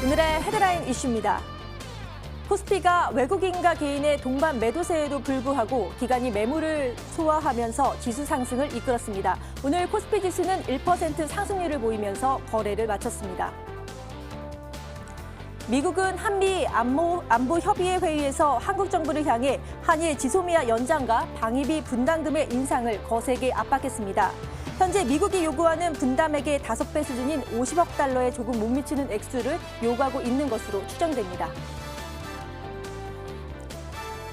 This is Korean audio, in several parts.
오늘의 헤드라인 이슈입니다. 코스피가 외국인과 개인의 동반 매도세에도 불구하고 기관이 매물을 소화하면서 지수 상승을 이끌었습니다. 오늘 코스피 지수는 1% 상승률을 보이면서 거래를 마쳤습니다. 미국은 한미 안보 협의회 회의에서 한국 정부를 향해 한일 지소미아 연장과 방위비 분담금의 인상을 거세게 압박했습니다. 현재 미국이 요구하는 분담액의 5배 수준인 50억 달러에 조금 못 미치는 액수를 요구하고 있는 것으로 추정됩니다.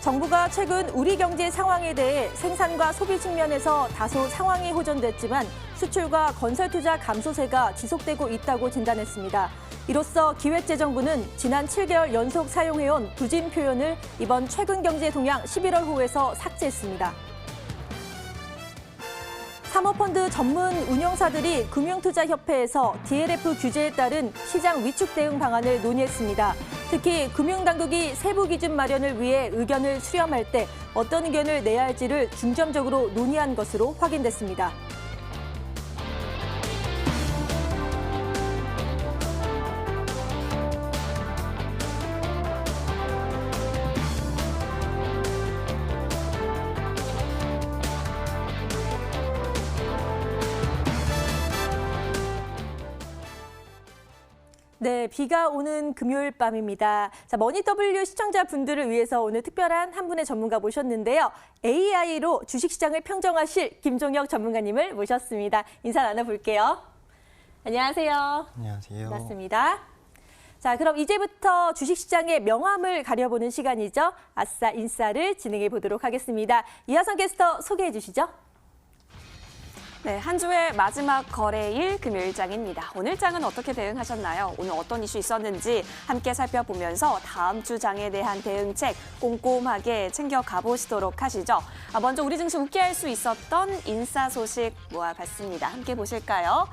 정부가 최근 우리 경제 상황에 대해 생산과 소비 측면에서 다소 상황이 호전됐지만 수출과 건설 투자 감소세가 지속되고 있다고 진단했습니다. 이로써 기획재정부는 지난 7개월 연속 사용해온 부진 표현을 이번 최근 경제 동향 11월호에서 삭제했습니다. 사모펀드 전문 운용사들이 금융투자협회에서 DLF 규제에 따른 시장 위축 대응 방안을 논의했습니다. 특히 금융당국이 세부 기준 마련을 위해 의견을 수렴할 때 어떤 의견을 내야 할지를 중점적으로 논의한 것으로 확인됐습니다. 네, 비가 오는 금요일 밤입니다. 자, 머니W 시청자분들을 위해서 오늘 특별한 한 분의 전문가 모셨는데요. AI로 주식시장을 평정하실 김종혁 전문가님을 모셨습니다. 인사 나눠볼게요. 안녕하세요. 안녕하세요. 반갑습니다. 자, 그럼 이제부터 주식시장의 명암을 가려보는 시간이죠. 아싸 인싸를 진행해 보도록 하겠습니다. 이하선 캐스터 소개해 주시죠. 네, 한 주의 마지막 거래일 금요일장입니다. 오늘 장은 어떻게 대응하셨나요? 오늘 어떤 이슈 있었는지 함께 살펴보면서 다음 주 장에 대한 대응책 꼼꼼하게 챙겨가 보시도록 하시죠. 먼저 우리 증시 웃게 할 수 있었던 인싸 소식 모아봤습니다. 함께 보실까요?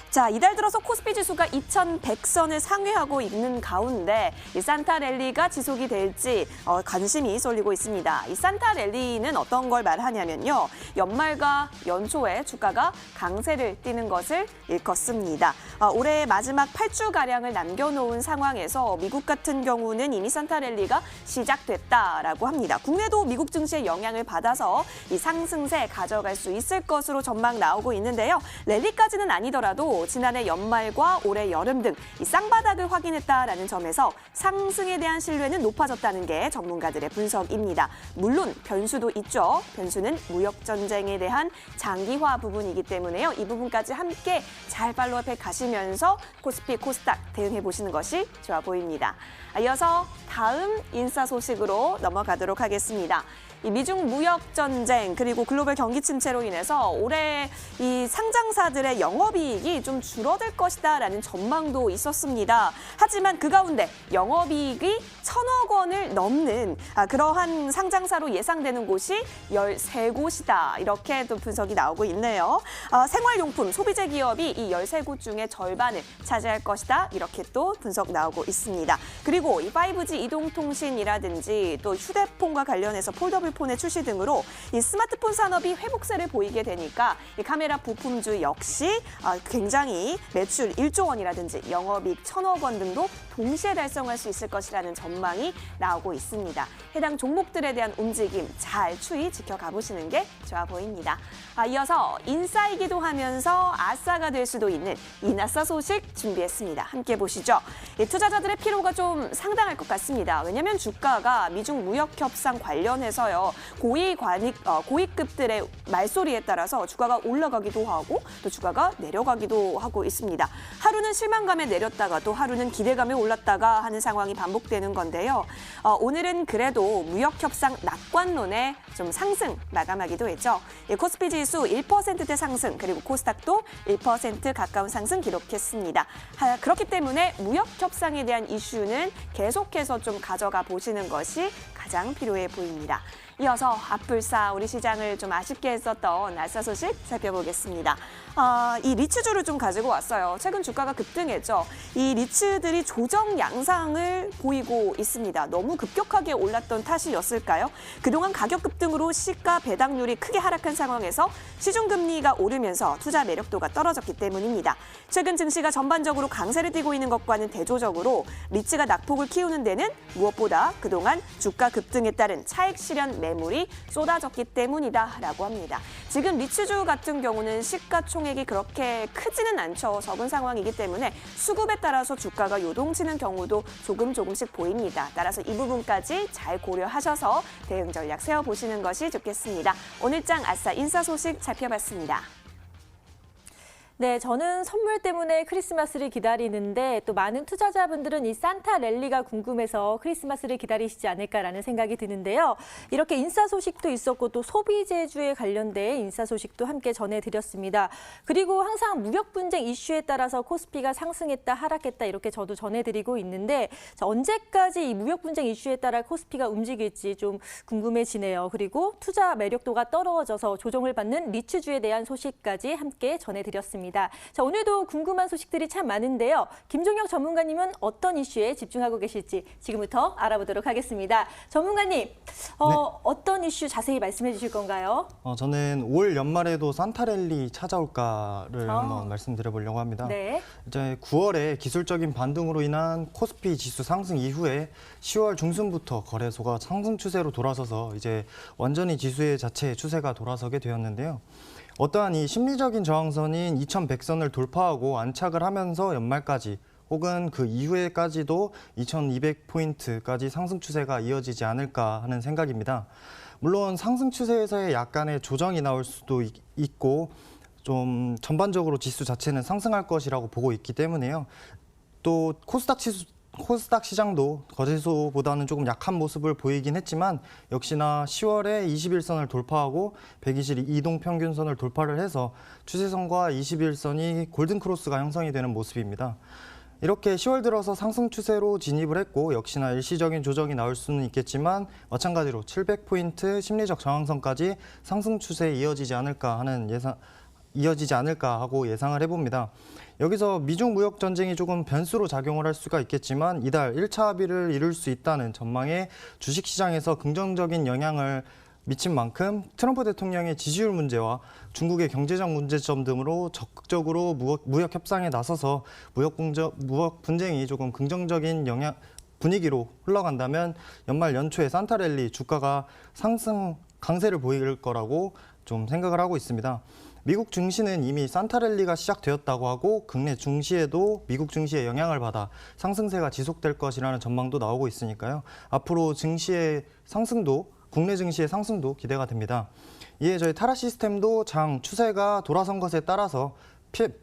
자, 이달 들어서 코스피 지수가 2100선을 상회하고 있는 가운데 이 산타 랠리가 지속이 될지 관심이 쏠리고 있습니다. 이 산타 랠리는 어떤 걸 말하냐면요. 연말과 연초에 주가가 강세를 띠는 것을 일컫습니다. 올해 마지막 8주가량을 남겨놓은 상황에서 미국 같은 경우는 이미 산타 랠리가 시작됐다라고 합니다. 국내도 미국 증시의 영향을 받아서 이 상승세 가져갈 수 있을 것으로 전망 나오고 있는데요. 랠리까지는 아니더라도 지난해 연말과 올해 여름 등 이 쌍바닥을 확인했다라는 점에서 상승에 대한 신뢰는 높아졌다는 게 전문가들의 분석입니다. 물론 변수도 있죠. 변수는 무역 전쟁에 대한 장기화 부분이기 때문에요. 이 부분까지 함께 잘 팔로우해 가시면서 코스피, 코스닥 대응해 보시는 것이 좋아 보입니다. 이어서 다음 인싸 소식으로 넘어가도록 하겠습니다. 이 미중 무역 전쟁 그리고 글로벌 경기 침체로 인해서 올해 이 상장사들의 영업이익이 좀 줄어들 것이다라는 전망도 있었습니다. 하지만 그 가운데 영업이익이 1,000억 원을 넘는 그러한 상장사로 예상되는 곳이 13곳이다. 이렇게 또 분석이 나오고 있네요. 생활용품, 소비재 기업이 이 13곳 중에 절반을 차지할 것이다. 이렇게 또 분석 나오고 있습니다. 그리고 이 5G 이동통신이라든지 또 휴대폰과 관련해서 폴더블 폰의 출시 등으로 이 스마트폰 산업이 회복세를 보이게 되니까 이 카메라 부품주 역시 굉장히 매출 1조 원이라든지 영업이익 1,000억 원 등도 동시에 달성할 수 있을 것이라는 전망이 나오고 있습니다. 해당 종목들에 대한 움직임 잘 추이 지켜가 보시는 게 좋아 보입니다. 이어서 인싸이기도 하면서 아싸가 될 수도 있는 이나싸 소식 준비했습니다. 함께 보시죠. 투자자들의 피로가 좀 상당할 것 같습니다. 왜냐하면 주가가 미중 무역 협상 관련해서요. 고위급들의 말소리에 따라서 주가가 올라가기도 하고 또 주가가 내려가기도 하고 있습니다. 하루는 실망감에 내렸다가 또 하루는 기대감에 올랐다가 하는 상황이 반복되는 건데요. 오늘은 그래도 무역 협상 낙관론에 좀 상승 마감하기도 했죠. 코스피 지수 1%대 상승 그리고 코스닥도 1% 가까운 상승 기록했습니다. 그렇기 때문에 무역 협상에 대한 이슈는 계속해서 좀 가져가 보시는 것이 가장 필요해 보입니다. 이어서 앞불사 우리 시장을 좀 아쉽게 했었던 알싸 소식 살펴보겠습니다. 이 리츠주를 좀 가지고 왔어요. 최근 주가가 급등했죠. 이 리츠들이 조정 양상을 보이고 있습니다. 너무 급격하게 올랐던 탓이었을까요? 그동안 가격 급등으로 시가 배당률이 크게 하락한 상황에서 시중금리가 오르면서 투자 매력도가 떨어졌기 때문입니다. 최근 증시가 전반적으로 강세를 띠고 있는 것과는 대조적으로 리츠가 낙폭을 키우는 데는 무엇보다 그동안 주가 급등에 따른 차익 실현 매물이 쏟아졌기 때문이다라고 합니다. 지금 리츠주 같은 경우는 시가총액이 그렇게 크지는 않죠. 적은 상황이기 때문에 수급에 따라서 주가가 요동치는 경우도 조금씩 보입니다. 따라서 이 부분까지 잘 고려하셔서 대응 전략 세워보시는 것이 좋겠습니다. 오늘장 아싸 인사 소식 살펴봤습니다. 네, 저는 선물 때문에 크리스마스를 기다리는데 또 많은 투자자분들은 이 산타 랠리가 궁금해서 크리스마스를 기다리시지 않을까라는 생각이 드는데요. 이렇게 인사 소식도 있었고 또 소비재주에 관련된 인사 소식도 함께 전해드렸습니다. 그리고 항상 무역 분쟁 이슈에 따라서 코스피가 상승했다 하락했다 이렇게 저도 전해드리고 있는데 언제까지 이 무역 분쟁 이슈에 따라 코스피가 움직일지 좀 궁금해지네요. 그리고 투자 매력도가 떨어져서 조정을 받는 리츠주에 대한 소식까지 함께 전해드렸습니다. 자, 오늘도 궁금한 소식들이 참 많은데요. 김종혁 전문가님은 어떤 이슈에 집중하고 계실지 지금부터 알아보도록 하겠습니다. 전문가님, 어떤 이슈 자세히 말씀해 주실 건가요? 저는 올 연말에도 산타랠리 찾아올까를 한번 말씀드려보려고 합니다. 네. 이제 9월에 기술적인 반등으로 인한 코스피 지수 상승 이후에 10월 중순부터 거래소가 상승 추세로 돌아서서 이제 완전히 지수의 자체의 추세가 돌아서게 되었는데요. 어떠한 이 심리적인 저항선인 2100선을 돌파하고 안착을 하면서 연말까지 혹은 그 이후에까지도 2200포인트까지 상승 추세가 이어지지 않을까 하는 생각입니다. 물론 상승 추세에서의 약간의 조정이 나올 수도 있고 좀 전반적으로 지수 자체는 상승할 것이라고 보고 있기 때문에요. 또 코스닥 시장도 거래소보다는 조금 약한 모습을 보이긴 했지만 역시나 10월에 21선을 돌파하고 120일 이동평균선을 돌파를 해서 추세선과 21선이 골든크로스가 형성이 되는 모습입니다. 이렇게 10월 들어서 상승 추세로 진입을 했고 역시나 일시적인 조정이 나올 수는 있겠지만 마찬가지로 700포인트 심리적 저항선까지 상승 추세에 이어지지 않을까 하고 예상을 해봅니다. 여기서 미중 무역 전쟁이 조금 변수로 작용을 할 수가 있겠지만 이달 1차 합의를 이룰 수 있다는 전망에 주식시장에서 긍정적인 영향을 미친 만큼 트럼프 대통령의 지지율 문제와 중국의 경제적 문제점 등으로 적극적으로 무역 협상에 나서서 무역 분쟁이 조금 긍정적인 분위기로 흘러간다면 연말 연초에 산타랠리 주가가 상승 강세를 보일 거라고 좀 생각을 하고 있습니다. 미국 증시는 이미 산타랠리가 시작되었다고 하고 국내 증시에도 미국 증시의 영향을 받아 상승세가 지속될 것이라는 전망도 나오고 있으니까요. 앞으로 증시의 상승도 국내 증시의 상승도 기대가 됩니다. 이에 저희 타라 시스템도 장 추세가 돌아선 것에 따라서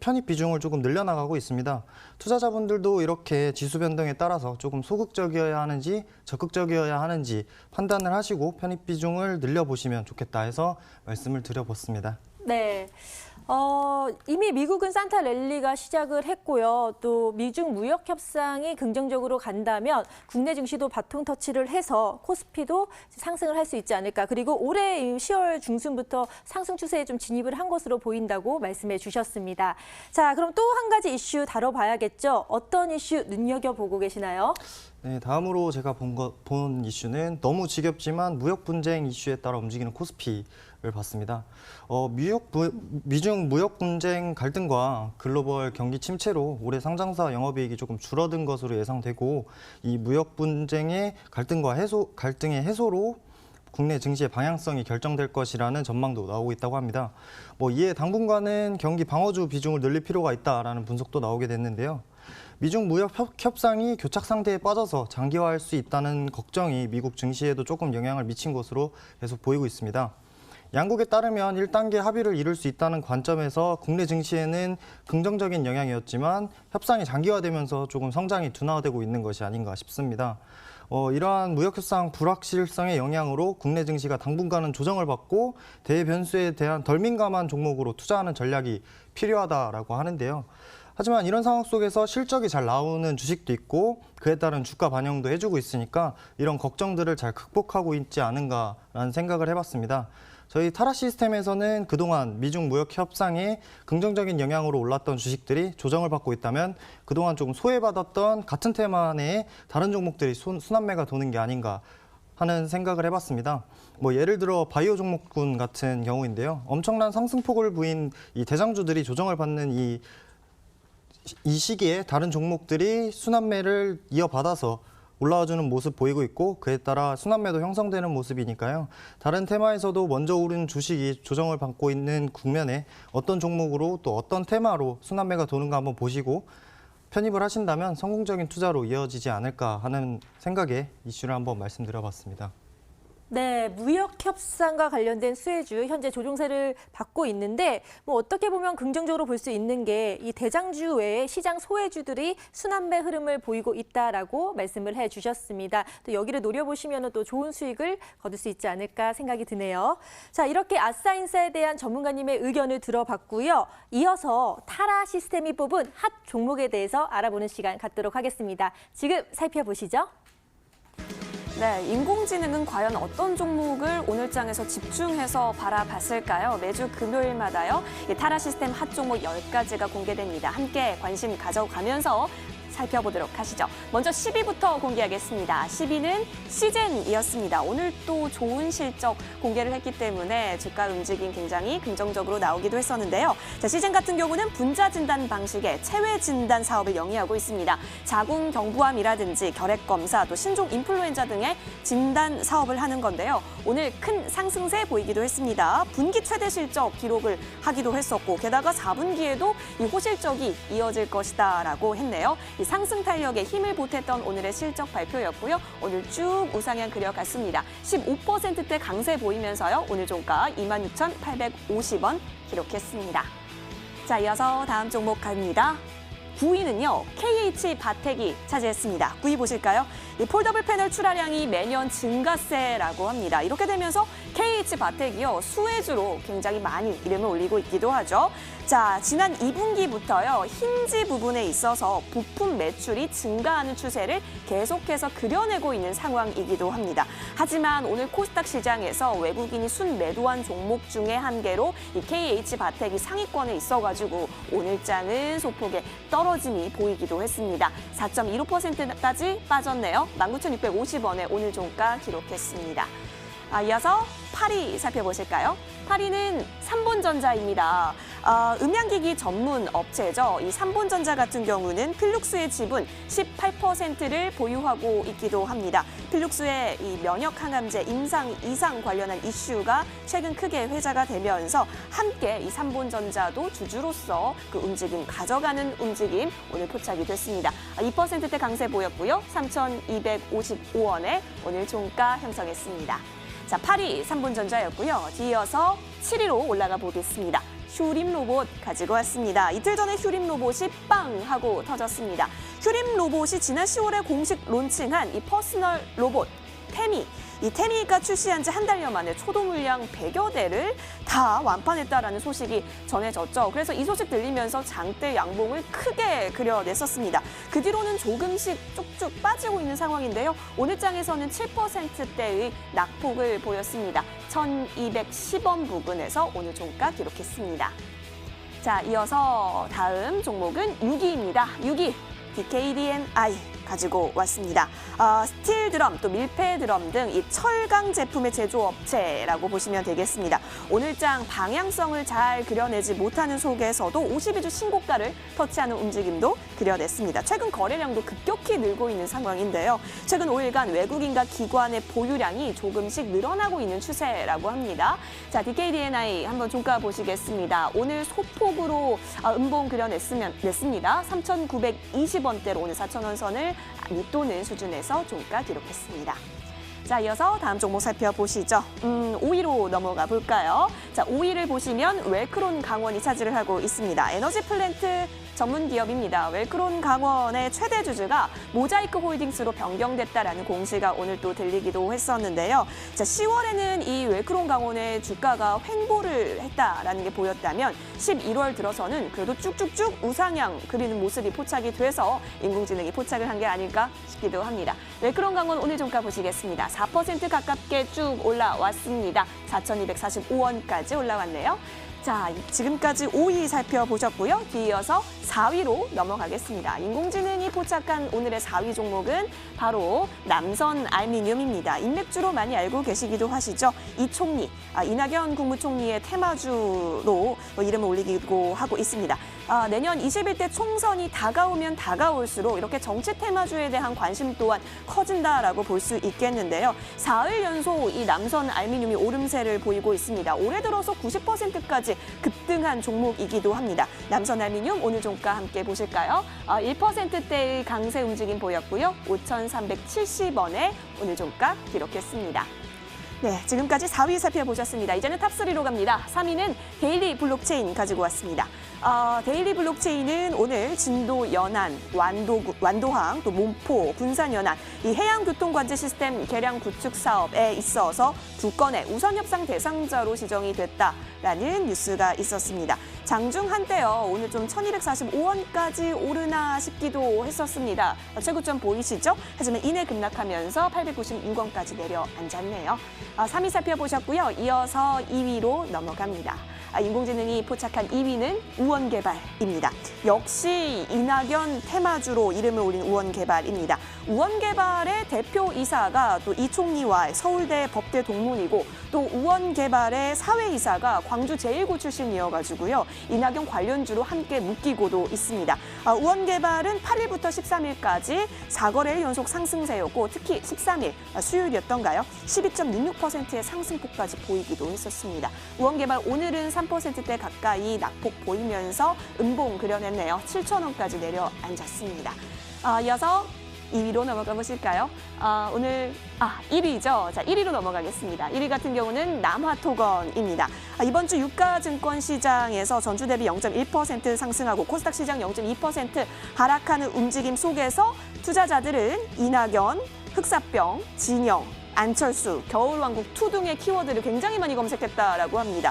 편입 비중을 조금 늘려나가고 있습니다. 투자자분들도 이렇게 지수 변동에 따라서 조금 소극적이어야 하는지 적극적이어야 하는지 판단을 하시고 편입 비중을 늘려보시면 좋겠다 해서 말씀을 드려봤습니다. 네. 이미 미국은 산타 랠리가 시작을 했고요. 또 미중 무역 협상이 긍정적으로 간다면 국내 증시도 바통 터치를 해서 코스피도 상승을 할 수 있지 않을까. 그리고 올해 10월 중순부터 상승 추세에 좀 진입을 한 것으로 보인다고 말씀해 주셨습니다. 자, 그럼 또 한 가지 이슈 다뤄봐야겠죠. 어떤 이슈 눈여겨보고 계시나요? 네, 다음으로 제가 본 이슈는 너무 지겹지만 무역 분쟁 이슈에 따라 움직이는 코스피를 봤습니다. 미중 무역 분쟁 갈등과 글로벌 경기 침체로 올해 상장사 영업이익이 조금 줄어든 것으로 예상되고 이 무역 분쟁의 갈등의 해소로 국내 증시의 방향성이 결정될 것이라는 전망도 나오고 있다고 합니다. 이에 당분간은 경기 방어주 비중을 늘릴 필요가 있다라는 분석도 나오게 됐는데요. 미중 무역 협상이 교착 상태에 빠져서 장기화할 수 있다는 걱정이 미국 증시에도 조금 영향을 미친 것으로 계속 보이고 있습니다. 양국에 따르면 1단계 합의를 이룰 수 있다는 관점에서 국내 증시에는 긍정적인 영향이었지만 협상이 장기화되면서 조금 성장이 둔화되고 있는 것이 아닌가 싶습니다. 이러한 무역협상 불확실성의 영향으로 국내 증시가 당분간은 조정을 받고 대변수에 대한 덜 민감한 종목으로 투자하는 전략이 필요하다라고 하는데요. 하지만 이런 상황 속에서 실적이 잘 나오는 주식도 있고 그에 따른 주가 반영도 해주고 있으니까 이런 걱정들을 잘 극복하고 있지 않은가라는 생각을 해봤습니다. 저희 타라 시스템에서는 그동안 미중 무역 협상에 긍정적인 영향으로 올랐던 주식들이 조정을 받고 있다면 그동안 조금 소외받았던 같은 테마 내에 다른 종목들이 순환매가 도는 게 아닌가 하는 생각을 해봤습니다. 뭐 예를 들어 바이오 종목군 같은 경우인데요. 엄청난 상승폭을 보인 이 대장주들이 조정을 받는 이 시기에 다른 종목들이 순환매를 이어받아서 올라와주는 모습 보이고 있고 그에 따라 순환매도 형성되는 모습이니까요. 다른 테마에서도 먼저 오른 주식이 조정을 받고 있는 국면에 어떤 종목으로 또 어떤 테마로 순환매가 도는가 한번 보시고 편입을 하신다면 성공적인 투자로 이어지지 않을까 하는 생각에 이슈를 한번 말씀드려봤습니다. 네, 무역 협상과 관련된 수혜주 현재 조정세를 받고 있는데 뭐 어떻게 보면 긍정적으로 볼 수 있는 게 이 대장주 외에 시장 소외주들이 순환매 흐름을 보이고 있다라고 말씀을 해주셨습니다. 또 여기를 노려보시면 또 좋은 수익을 거둘 수 있지 않을까 생각이 드네요. 자, 이렇게 아싸인사에 대한 전문가님의 의견을 들어봤고요. 이어서 타라 시스템이 뽑은 핫 종목에 대해서 알아보는 시간 갖도록 하겠습니다. 지금 살펴보시죠. 네, 인공지능은 과연 어떤 종목을 오늘장에서 집중해서 바라봤을까요? 매주 금요일마다요. 이 타라 시스템 핫 종목 10가지가 공개됩니다. 함께 관심 가져가면서 살펴보도록 하시죠. 먼저 10위부터 공개하겠습니다. 10위는 시젠이었습니다. 오늘 또 좋은 실적 공개를 했기 때문에 주가 움직임 굉장히 긍정적으로 나오기도 했었는데요. 자, 시젠 같은 경우는 분자 진단 방식의 체외 진단 사업을 영위하고 있습니다. 자궁 경부암이라든지 결핵 검사, 또 신종 인플루엔자 등의 진단 사업을 하는 건데요. 오늘 큰 상승세 보이기도 했습니다. 분기 최대 실적 기록을 하기도 했었고 게다가 4분기에도 이 호실적이 이어질 것이다라고 했네요. 이 상승 탄력에 힘을 보탰던 오늘의 실적 발표였고요. 오늘 쭉 우상향 그려갔습니다. 15%대 강세 보이면서요. 오늘 종가 26,850원 기록했습니다. 자, 이어서 다음 종목 갑니다. 9위는요. KH 바텍이 차지했습니다. 9위 보실까요? 이 폴더블 패널 출하량이 매년 증가세라고 합니다. 이렇게 되면서 KH 바텍이요. 수혜주로 굉장히 많이 이름을 올리고 있기도 하죠. 자, 지난 2분기부터요. 힌지 부분에 있어서 부품 매출이 증가하는 추세를 계속해서 그려내고 있는 상황이기도 합니다. 하지만 오늘 코스닥 시장에서 외국인이 순매도한 종목 중에 한 개로 이 KH 바텍이 상위권에 있어가지고 오늘장은 소폭의 떨어짐이 보이기도 했습니다. 4.15%까지 빠졌네요. 19,650원에 오늘 종가 기록했습니다. 이어서 8위 살펴보실까요? 8위는 삼본전자입니다. 음향기기 전문 업체죠. 이 삼본전자 같은 경우는 필룩스의 지분 18%를 보유하고 있기도 합니다. 필룩스의 이 면역 항암제 임상 이상 관련한 이슈가 최근 크게 회자가 되면서 함께 이 삼본전자도 주주로서 그 움직임 가져가는 움직임 오늘 포착이 됐습니다. 2%대 강세 보였고요. 3,255원에 오늘 종가 형성했습니다. 자, 8위 삼본전자였고요. 뒤이어서 7위로 올라가 보겠습니다. 휴림 로봇 가지고 왔습니다. 이틀 전에 휴림 로봇이 빵 하고 터졌습니다. 휴림 로봇이 지난 10월에 공식 론칭한 이 퍼스널 로봇 태미. 이 태미가 출시한 지 한 달여 만에 초도 물량 100여 대를 다 완판했다라는 소식이 전해졌죠. 그래서 이 소식 들리면서 장대 양봉을 크게 그려냈었습니다. 그 뒤로는 조금씩 쭉쭉 빠지고 있는 상황인데요. 오늘 장에서는 7%대의 낙폭을 보였습니다. 1,210원 부근에서 오늘 종가 기록했습니다. 자, 이어서 다음 종목은 6위입니다. 6위 DKDNI 가지고 왔습니다. 스틸 드럼, 또 밀폐 드럼 등 이 철강 제품의 제조업체라고 보시면 되겠습니다. 오늘장 방향성을 잘 그려내지 못하는 속에서도 52주 신고가를 터치하는 움직임도 그려냈습니다. 최근 거래량도 급격히 늘고 있는 상황인데요. 최근 5일간 외국인과 기관의 보유량이 조금씩 늘어나고 있는 추세라고 합니다. 자, DKDNI 한번 종가 보시겠습니다. 오늘 소폭으로 음봉 그려냈습니다. 3,920원대로 오늘 4,000원 선을 밑도는 수준에서 종가 기록했습니다. 자, 이어서 다음 종목 살펴보시죠. 5위로 넘어가 볼까요? 자, 5위를 보시면 웰크론 강원이 차지를 하고 있습니다. 에너지 플랜트 전문 기업입니다. 웰크론 강원의 최대 주주가 모자이크 홀딩스로 변경됐다라는 공시가 오늘 또 들리기도 했었는데요. 자, 10월에는 이 웰크론 강원의 주가가 횡보를 했다라는 게 보였다면 11월 들어서는 그래도 쭉쭉쭉 우상향 그리는 모습이 포착이 돼서 인공지능이 포착을 한 게 아닐까 싶기도 합니다. 웰크론 강원 오늘 종가 보시겠습니다. 4% 가깝게 쭉 올라왔습니다. 4,245원까지 올라왔네요. 자, 지금까지 5위 살펴보셨고요. 뒤이어서 4위로 넘어가겠습니다. 인공지능이 포착한 오늘의 4위 종목은 바로 남선 알미늄입니다. 인맥주로 많이 알고 계시기도 하시죠. 이 총리, 이낙연 국무총리의 테마주로 이름을 올리기도 하고 있습니다. 내년 21대 총선이 다가오면 다가올수록 이렇게 정치 테마주에 대한 관심 또한 커진다라고 볼 수 있겠는데요. 4일 연속 이 남선 알미늄이 오름세를 보이고 있습니다. 올해 들어서 90%까지 급등한 종목이기도 합니다. 남선 알미늄 오늘 종가 함께 보실까요? 1%대의 강세 움직임 보였고요. 5,370원에 오늘 종가 기록했습니다. 네, 지금까지 4위 살펴보셨습니다. 이제는 탑3로 갑니다. 3위는 데일리 블록체인 가지고 왔습니다. 데일리 블록체인은 오늘 진도 연안, 완도항, 또 몸포, 군산 연안 이 해양교통관제 시스템 개량 구축 사업에 있어서 두 건의 우선 협상 대상자로 지정이 됐다라는 뉴스가 있었습니다. 장중 한때요, 오늘 좀 1,245원까지 오르나 싶기도 했었습니다. 최고점 보이시죠? 하지만 이내 급락하면서 896원까지 내려앉았네요. 3위 살펴보셨고요. 이어서 2위로 넘어갑니다. 인공지능이 포착한 2위는 우원개발입니다. 역시 이낙연 테마주로 이름을 올린 우원개발입니다. 우원개발의 대표이사가 또 이 총리와 서울대 법대 동문이고 또 우원개발의 사회이사가 광주 제1고 출신이어가지고요. 이낙연 관련주로 함께 묶이고도 있습니다. 우원개발은 8일부터 13일까지 4거래일 연속 상승세였고 특히 13일 수요일이었던가요? 12.66%의 상승폭까지 보이기도 했었습니다. 우원개발 오늘은 3%대 가까이 낙폭 보이면서 음봉 그려냈네요. 7,000원까지 내려앉았습니다. 이어서 2위로 넘어가 보실까요? 오늘 1위죠. 자, 1위로 넘어가겠습니다. 1위 같은 경우는 남화토건입니다. 이번 주 유가증권 시장에서 전주 대비 0.1% 상승하고 코스닥 시장 0.2% 하락하는 움직임 속에서 투자자들은 이낙연, 흑사병, 진영, 안철수, 겨울왕국2 등의 키워드를 굉장히 많이 검색했다라고 합니다.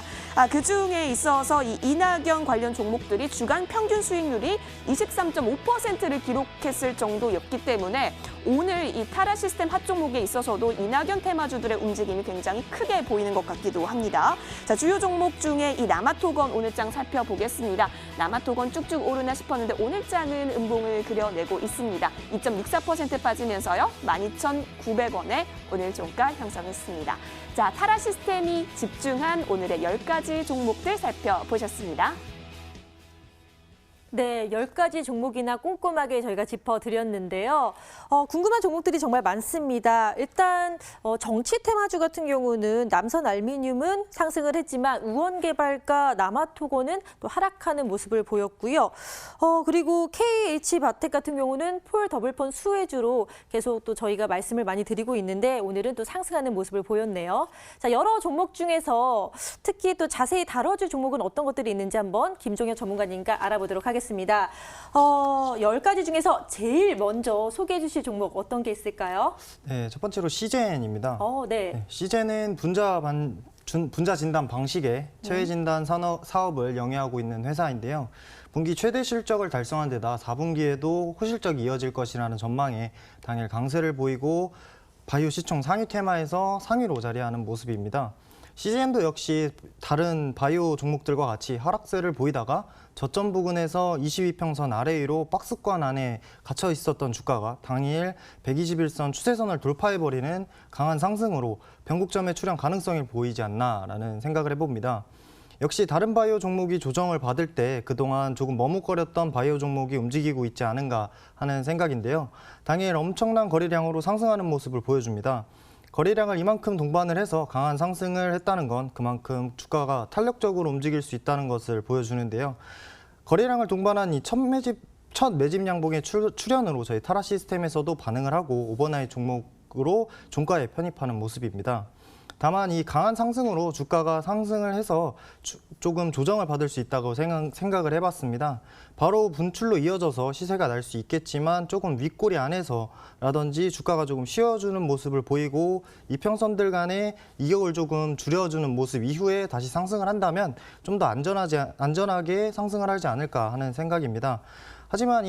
그중에 있어서 이 이낙연 관련 종목들이 주간 평균 수익률이 23.5%를 기록했을 정도였기 때문에 오늘 이 타라 시스템 핫 종목에 있어서도 이낙연 테마주들의 움직임이 굉장히 크게 보이는 것 같기도 합니다. 자, 주요 종목 중에 이 남아토건 오늘장 살펴보겠습니다. 남아토건 쭉쭉 오르나 싶었는데 오늘장은 음봉을 그려내고 있습니다. 2.64% 빠지면서요. 12,900원에 오늘 종가 형성했습니다. 자, 타라 시스템이 집중한 오늘의 10가지 종목들 살펴보셨습니다. 네, 10가지 종목이나 꼼꼼하게 저희가 짚어드렸는데요. 궁금한 종목들이 정말 많습니다. 일단 정치 테마주 같은 경우는 남선 알미늄은 상승을 했지만 우원개발과 남아토건은 또 하락하는 모습을 보였고요. 그리고 KH바텍 같은 경우는 폴 더블펀 수혜주로 계속 또 저희가 말씀을 많이 드리고 있는데 오늘은 또 상승하는 모습을 보였네요. 자, 여러 종목 중에서 특히 또 자세히 다뤄줄 종목은 어떤 것들이 있는지 한번 김종혁 전문가님과 알아보도록 하겠습니다. 10가지 중에서 제일 먼저 소개해 주실 종목 어떤 게 있을까요? 네, 첫 번째로 시젠입니다. 네. 네, 시젠은 분자 진단 방식의 체외 진단 사업을 영위하고 있는 회사인데요. 분기 최대 실적을 달성한 데다 4분기에도 호실적이 이어질 것이라는 전망에 당일 강세를 보이고 바이오 시총 상위 테마에서 상위로 자리하는 모습입니다. 시젠도 역시 다른 바이오 종목들과 같이 하락세를 보이다가 저점 부근에서 22평선 아래 위로 박스권 안에 갇혀 있었던 주가가 당일 121선 추세선을 돌파해버리는 강한 상승으로 변곡점에 출현 가능성이 보이지 않나라는 생각을 해봅니다. 역시 다른 바이오 종목이 조정을 받을 때 그동안 조금 머뭇거렸던 바이오 종목이 움직이고 있지 않은가 하는 생각인데요. 당일 엄청난 거래량으로 상승하는 모습을 보여줍니다. 거래량을 이만큼 동반을 해서 강한 상승을 했다는 건 그만큼 주가가 탄력적으로 움직일 수 있다는 것을 보여주는데요. 거래량을 동반한 이 첫 매집 양봉의 출현으로 저희 타라 시스템에서도 반응을 하고 오버나잇 종목으로 종가에 편입하는 모습입니다. 다만 이 강한 상승으로 주가가 상승을 해서 조금 조정을 받을 수 있다고 생각을 해봤습니다. 바로 분출로 이어져서 시세가 날 수 있겠지만 조금 윗꼬리 안에서라든지 주가가 조금 쉬어주는 모습을 보이고 이평선들 간의 이격을 조금 줄여주는 모습 이후에 다시 상승을 한다면 좀 더 안전하게 상승을 하지 않을까 하는 생각입니다. 하지만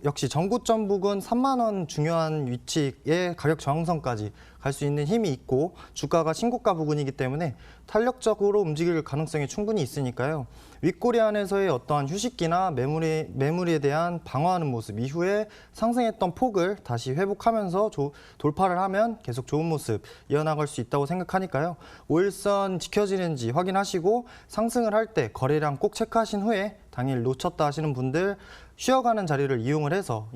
역시 전고점 부근 3만 원 중요한 위치의 가격 저항선까지 갈 수 있는 힘이 있고 주가가 신고가 부근이기 때문에 탄력적으로 움직일 가능성이 충분히 있으니까요. 윗꼬리 안에서의 어떠한 휴식기나 매물에 대한 방어하는 모습 이후에 상승했던 폭을 다시 회복하면서 돌파를 하면 계속 좋은 모습 이어나갈 수 있다고 생각하니까요. 5일선 지켜지는지 확인하시고 상승을 할 때 거래량 꼭 체크하신 후에 당일 놓쳤다 하시는 분들 쉬어가는 자리를 이용을 해서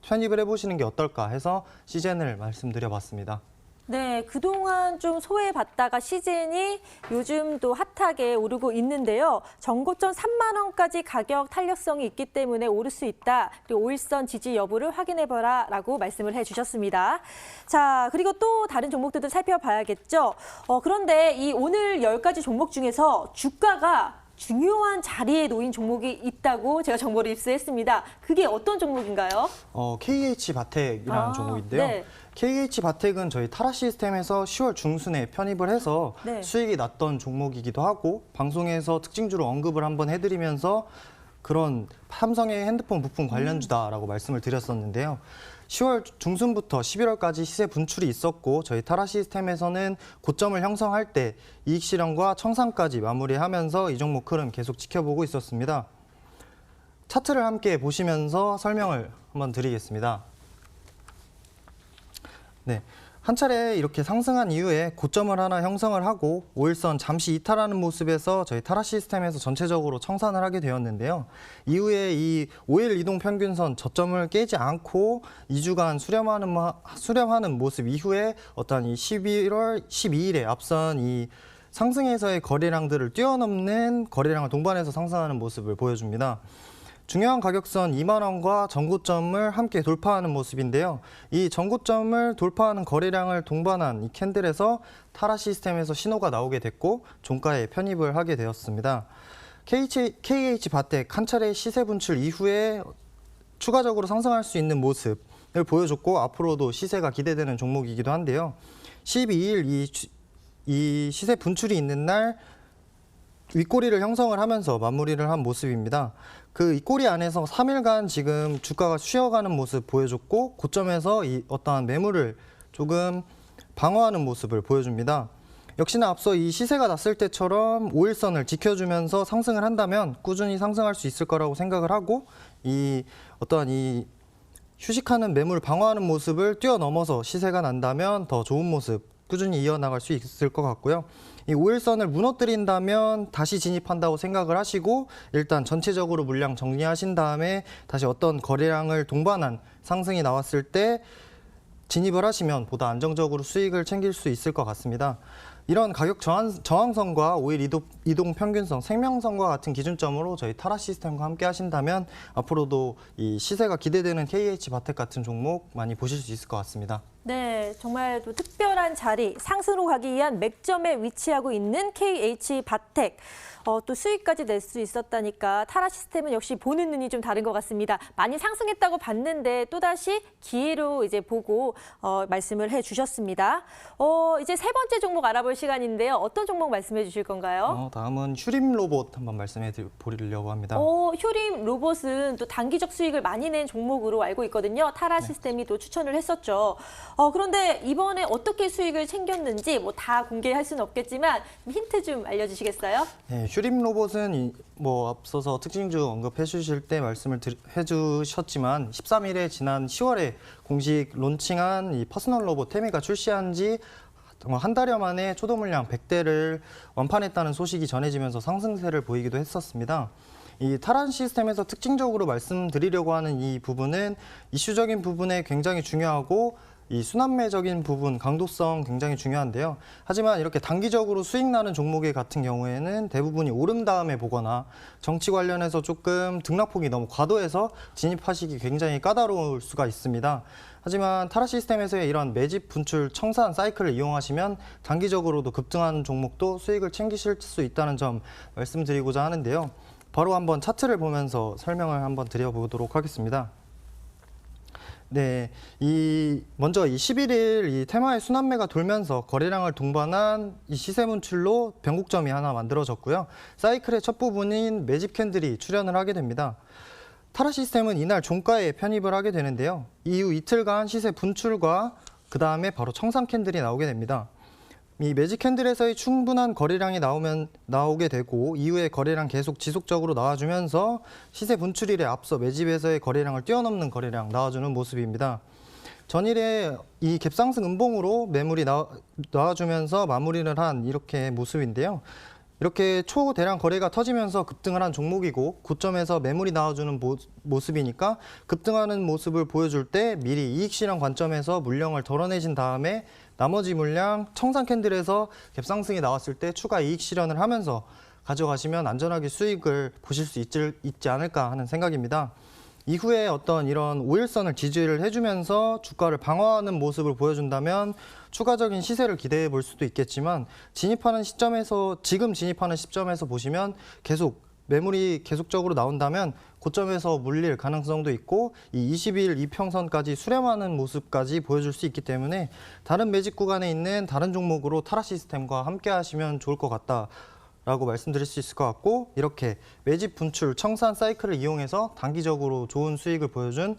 편입을 해보시는 게 어떨까 해서 시젠을 말씀드려봤습니다. 네, 그동안 좀 소외받다가 시즌이 요즘 또 핫하게 오르고 있는데요. 전고점 3만 원까지 가격 탄력성이 있기 때문에 오를 수 있다. 그리고 5일선 지지 여부를 확인해봐라 라고 말씀을 해주셨습니다. 자, 그리고 또 다른 종목들도 살펴봐야겠죠. 그런데 이 오늘 10가지 종목 중에서 주가가 중요한 자리에 놓인 종목이 있다고 제가 정보를 입수했습니다. 그게 어떤 종목인가요? KH바텍이라는 종목인데요. 네. KH바텍은 저희 타라 시스템에서 10월 중순에 편입을 해서 네. 수익이 났던 종목이기도 하고 방송에서 특징주로 언급을 한번 해드리면서 그런 삼성의 핸드폰 부품 관련주다라고 말씀을 드렸었는데요. 10월 중순부터 11월까지 시세 분출이 있었고 저희 타라 시스템에서는 고점을 형성할 때 이익 실현과 청산까지 마무리하면서 이 종목 흐름 계속 지켜보고 있었습니다. 차트를 함께 보시면서 설명을 한번 드리겠습니다. 네, 한 차례 이렇게 상승한 이후에 고점을 하나 형성을 하고 5일선 잠시 이탈하는 모습에서 저희 타라 시스템에서 전체적으로 청산을 하게 되었는데요. 이후에 이 5일 이동 평균선 저점을 깨지 않고 2주간 수렴하는 모습 이후에 어떤 이 11월 12일에 앞선 이 상승에서의 거래량들을 뛰어넘는 거래량을 동반해서 상승하는 모습을 보여줍니다. 중요한 가격선 2만 원과 전고점을 함께 돌파하는 모습인데요. 이 전고점을 돌파하는 거래량을 동반한 이 캔들에서 타라 시스템에서 신호가 나오게 됐고 종가에 편입을 하게 되었습니다. KH바텍 한 차례 시세 분출 이후에 추가적으로 상승할 수 있는 모습을 보여줬고 앞으로도 시세가 기대되는 종목이기도 한데요. 12일 이 시세 분출이 있는 날 윗꼬리를 형성을 하면서 마무리를 한 모습입니다. 그 윗꼬리 안에서 3일간 지금 주가가 쉬어가는 모습 보여줬고 고점에서 이 어떠한 매물을 조금 방어하는 모습을 보여줍니다. 역시나 앞서 이 시세가 났을 때처럼 5일선을 지켜주면서 상승을 한다면 꾸준히 상승할 수 있을 거라고 생각을 하고 이 어떠한 이 휴식하는 매물 방어하는 모습을 뛰어넘어서 시세가 난다면 더 좋은 모습 꾸준히 이어나갈 수 있을 것 같고요. 이 5일선을 무너뜨린다면 다시 진입한다고 생각을 하시고 일단 전체적으로 물량 정리하신 다음에 다시 어떤 거래량을 동반한 상승이 나왔을 때 진입을 하시면 보다 안정적으로 수익을 챙길 수 있을 것 같습니다. 이런 가격 저항선과 5일 이동 평균선, 생명선과 같은 기준점으로 저희 타라 시스템과 함께 하신다면 앞으로도 이 시세가 기대되는 KH바텍 같은 종목 많이 보실 수 있을 것 같습니다. 네, 정말 또 특별한 자리, 상승으로 가기 위한 맥점에 위치하고 있는 KH바텍. 또 수익까지 낼 수 있었다니까 타라 시스템은 역시 보는 눈이 좀 다른 것 같습니다. 많이 상승했다고 봤는데 또다시 기회로 이제 보고 말씀을 해주셨습니다. 이제 세 번째 종목 알아볼 시간인데요. 어떤 종목 말씀해 주실 건가요? 다음은 휴림 로봇 한번 말씀해 보려고 합니다. 휴림 로봇은 또 단기적 수익을 많이 낸 종목으로 알고 있거든요. 타라 시스템이 또 추천을 했었죠. 그런데 이번에 어떻게 수익을 챙겼는지 뭐 다 공개할 수는 없겠지만 힌트 좀 알려주시겠어요? 네, 휴림 로봇은 앞서서 특징주 언급해 주실 때 말씀을 해주셨지만 13일에 지난 10월에 공식 론칭한 이 퍼스널 로봇 테미가 출시한 지 한 달여 만에 초도 물량 100대를 완판했다는 소식이 전해지면서 상승세를 보이기도 했었습니다. 이 타란 시스템에서 특징적으로 말씀드리려고 하는 이 부분은 이슈적인 부분에 굉장히 중요하고 이 순환매적인 부분, 강도성 굉장히 중요한데요. 하지만 이렇게 단기적으로 수익 나는 종목의 같은 경우에는 대부분이 오른 다음에 보거나 정치 관련해서 조금 등락폭이 너무 과도해서 진입하시기 굉장히 까다로울 수가 있습니다. 하지만 타라 시스템에서의 이런 매집, 분출, 청산 사이클을 이용하시면 단기적으로도 급등하는 종목도 수익을 챙기실 수 있다는 점 말씀드리고자 하는데요. 바로 한번 차트를 보면서 설명을 한번 드려보도록 하겠습니다. 네, 먼저 이 11일 이 테마의 순환매가 돌면서 거래량을 동반한 이 시세 분출로 변곡점이 하나 만들어졌고요. 사이클의 첫 부분인 매집 캔들이 출현을 하게 됩니다. 타라 시스템은 이날 종가에 편입을 하게 되는데요. 이후 이틀간 시세 분출과 그 다음에 바로 청산 캔들이 나오게 됩니다. 이 매직 캔들에서의 충분한 거래량이 나오게 되고 이후에 거래량 계속 지속적으로 나와주면서 시세 분출일에 앞서 매집에서의 거래량을 뛰어넘는 거래량 나와주는 모습입니다. 전일에 이 갭상승 음봉으로 매물이 나와주면서 마무리를 한 이렇게 모습인데요. 이렇게 초대량 거래가 터지면서 급등을 한 종목이고 고점에서 매물이 나와주는 모습이니까 급등하는 모습을 보여줄 때 미리 이익 실현 관점에서 물량을 덜어내신 다음에 나머지 물량 청산 캔들에서 갭상승이 나왔을 때 추가 이익 실현을 하면서 가져가시면 안전하게 수익을 보실 수 있지 않을까 하는 생각입니다. 이후에 어떤 이런 5일선을 지지를 해주면서 주가를 방어하는 모습을 보여준다면 추가적인 시세를 기대해 볼 수도 있겠지만 지금 진입하는 시점에서 보시면 계속 매물이 계속적으로 나온다면 고점에서 물릴 가능성도 있고 이 20일 이평선까지 수렴하는 모습까지 보여줄 수 있기 때문에 다른 매집 구간에 있는 다른 종목으로 타라 시스템과 함께 하시면 좋을 것 같다라고 말씀드릴 수 있을 것 같고 이렇게 매집 분출 청산 사이클을 이용해서 단기적으로 좋은 수익을 보여준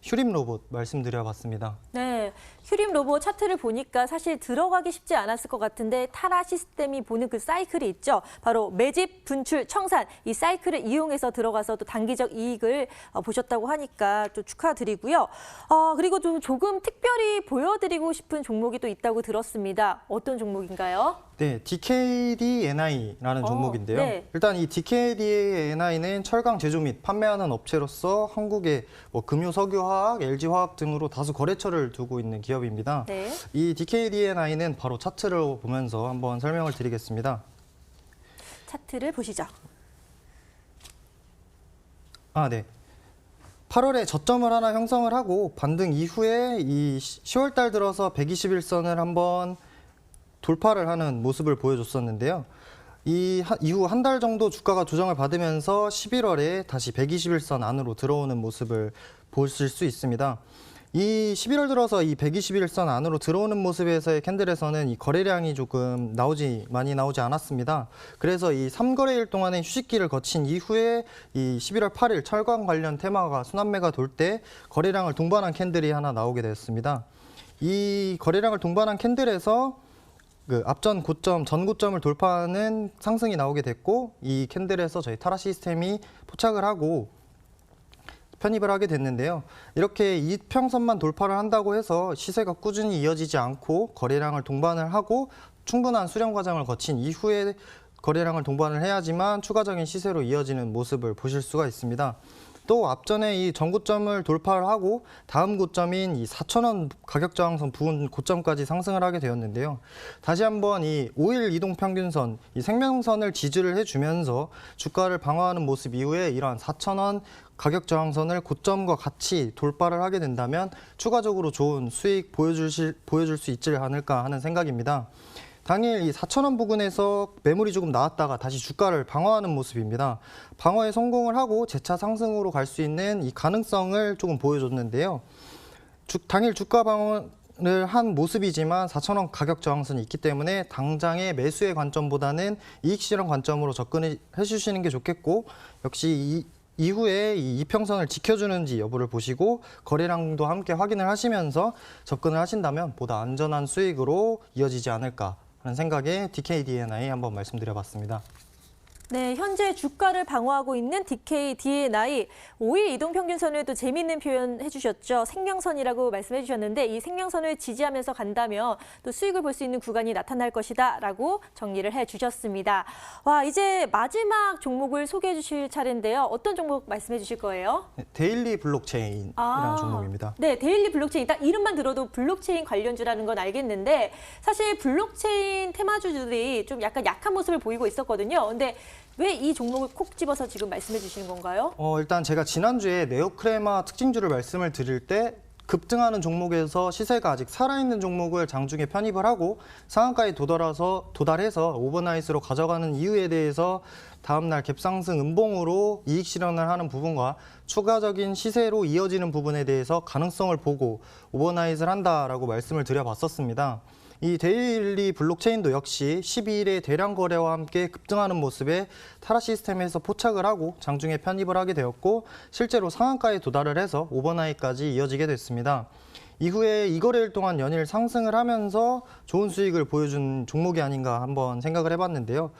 휴림 로봇 말씀드려봤습니다. 네, 휴림 로봇 차트를 보니까 사실 들어가기 쉽지 않았을 것 같은데 타라 시스템이 보는 그 사이클이 있죠. 바로 매집, 분출, 청산 이 사이클을 이용해서 들어가서 또 단기적 이익을 보셨다고 하니까 또 축하드리고요. 그리고 좀 조금 특별히 보여드리고 싶은 종목이 또 있다고 들었습니다. 어떤 종목인가요? 네, DKDNI라는 종목인데요. 네. 일단 이 DKDNI는 철강 제조 및 판매하는 업체로서 한국의 금효, 석유화학, LG화학 등으로 다수 거래처를 두고 있는 기업입니다. 네. 이 DKDNI는 바로 차트를 보면서 한번 설명을 드리겠습니다. 차트를 보시죠. 네. 8월에 저점을 하나 형성을 하고 반등 이후에 이 10월 달 들어서 121선을 한번 돌파를 하는 모습을 보여줬었는데요. 이후 한 달 정도 주가가 조정을 받으면서 11월에 다시 121선 안으로 들어오는 모습을 보실 수 있습니다. 이 11월 들어서 이 121선 안으로 들어오는 모습에서의 캔들에서는 이 거래량이 조금 많이 나오지 않았습니다. 그래서 이 3거래일 동안의 휴식기를 거친 이후에 이 11월 8일 철강 관련 테마가 순환매가 돌 때 거래량을 동반한 캔들이 하나 나오게 되었습니다. 이 거래량을 동반한 캔들에서 앞전 고점, 전 고점을 돌파하는 상승이 나오게 됐고 이 캔들에서 저희 타라 시스템이 포착을 하고 편입을 하게 됐는데요. 이렇게 이평선만 돌파를 한다고 해서 시세가 꾸준히 이어지지 않고 거래량을 동반을 하고 충분한 수렴 과정을 거친 이후에 거래량을 동반을 해야지만 추가적인 시세로 이어지는 모습을 보실 수가 있습니다. 또 앞전에 이 전고점을 돌파를 하고 다음 고점인 이 4,000원 가격 저항선 부근 고점까지 상승을 하게 되었는데요. 다시 한번 이 5일 이동 평균선, 이 생명선을 지지를 해주면서 주가를 방어하는 모습 이후에 이러한 4,000원 가격 저항선을 고점과 같이 돌파를 하게 된다면 추가적으로 좋은 수익 보여줄 수 있지 않을까 하는 생각입니다. 당일 이 4,000원 부근에서 매물이 조금 나왔다가 다시 주가를 방어하는 모습입니다. 방어에 성공을 하고 재차 상승으로 갈 수 있는 이 가능성을 조금 보여줬는데요. 당일 주가 방어를 한 모습이지만 4,000원 가격 저항선이 있기 때문에 당장의 매수의 관점보다는 이익 실현 관점으로 접근해 주시는 게 좋겠고 역시 이후에 이 이평선을 지켜주는지 여부를 보시고 거래량도 함께 확인을 하시면서 접근을 하신다면 보다 안전한 수익으로 이어지지 않을까 하는 생각에 DKDNI 한번 말씀드려봤습니다. 네, 현재 주가를 방어하고 있는 DK, DNI 5일 이동평균선에도 재미있는 표현 해주셨죠. 생명선이라고 말씀해 주셨는데 이 생명선을 지지하면서 간다면 또 수익을 볼 수 있는 구간이 나타날 것이다 라고 정리를 해주셨습니다. 와, 이제 마지막 종목을 소개해 주실 차례인데요. 어떤 종목 말씀해 주실 거예요? 네, 데일리 블록체인이라는 종목입니다. 네, 데일리 블록체인. 딱 이름만 들어도 블록체인 관련주라는 건 알겠는데 사실 블록체인 테마주들이 좀 약간 약한 모습을 보이고 있었거든요. 근데 왜 이 종목을 콕 집어서 지금 말씀해 주시는 건가요? 일단 제가 지난주에 네오크레마 특징주를 말씀을 드릴 때 급등하는 종목에서 시세가 아직 살아있는 종목을 장중에 편입을 하고 상한가에 도달해서 오버나잇으로 가져가는 이유에 대해서 다음날 갭상승 음봉으로 이익 실현을 하는 부분과 추가적인 시세로 이어지는 부분에 대해서 가능성을 보고 오버나잇을 한다라고 말씀을 드려봤었습니다. 이 데일리 블록체인도 역시 12일에 대량 거래와 함께 급등하는 모습에 타라 시스템에서 포착을 하고 장중에 편입을 하게 되었고 실제로 상한가에 도달을 해서 오버나잇까지 이어지게 됐습니다. 이후에 이 거래일 동안 연일 상승을 하면서 좋은 수익을 보여준 종목이 아닌가 한번 생각을 해봤는데요.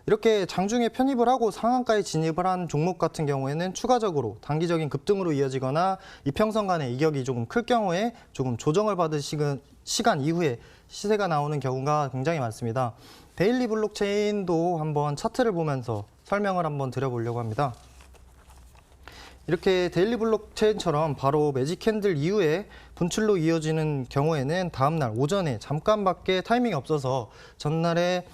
이렇게 장중에 편입을 하고 상한가에 진입을 한 종목 같은 경우에는 추가적으로 단기적인 급등으로 이어지거나 이평선 간의 이격이 조금 클 경우에 조금 조정을 받은 시간 이후에 시세가 나오는 경우가 굉장히 많습니다. 데일리 블록체인도 한번 차트를 보면서 설명을 한번 드려보려고 합니다. 이렇게 데일리 블록체인처럼 바로 매직 캔들 이후에 분출로 이어지는 경우에는 다음날 오전에 잠깐밖에 타이밍이 없어서 전날에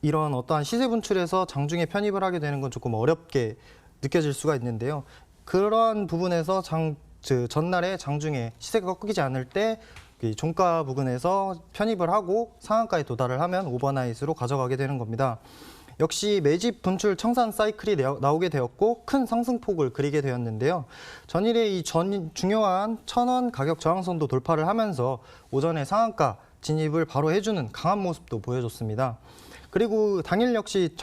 이런 어떠한 시세 분출에서 장중에 편입을 하게 되는 건 조금 어렵게 느껴질 수가 있는데요. 그런 부분에서 전날에 장중에 시세가 꺾이지 않을 때 종가 부근에서 편입을 하고 상한가에 도달을 하면 오버나잇으로 가져가게 되는 겁니다. 역시 매집 분출 청산 사이클이 나오게 되었고 큰 상승폭을 그리게 되었는데요. 전일에 이 중요한 1,000원 가격 저항선도 돌파를 하면서 오전에 상한가 진입을 바로 해주는 강한 모습도 보여줬습니다. 그리고 당일 역시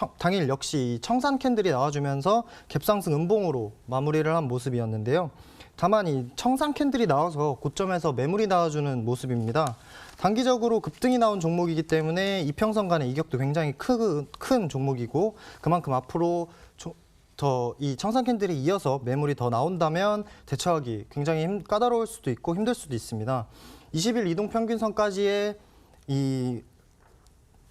청산 캔들이 나와주면서 갭상승 음봉으로 마무리를 한 모습이었는데요. 다만 이 청산 캔들이 나와서 고점에서 매물이 나와주는 모습입니다. 단기적으로 급등이 나온 종목이기 때문에 이평선 간의 이격도 굉장히 큰 종목이고 그만큼 앞으로 더 이 청산 캔들이 이어서 매물이 더 나온다면 대처하기 굉장히 까다로울 수도 있고 힘들 수도 있습니다. 20일 이동평균선까지의 이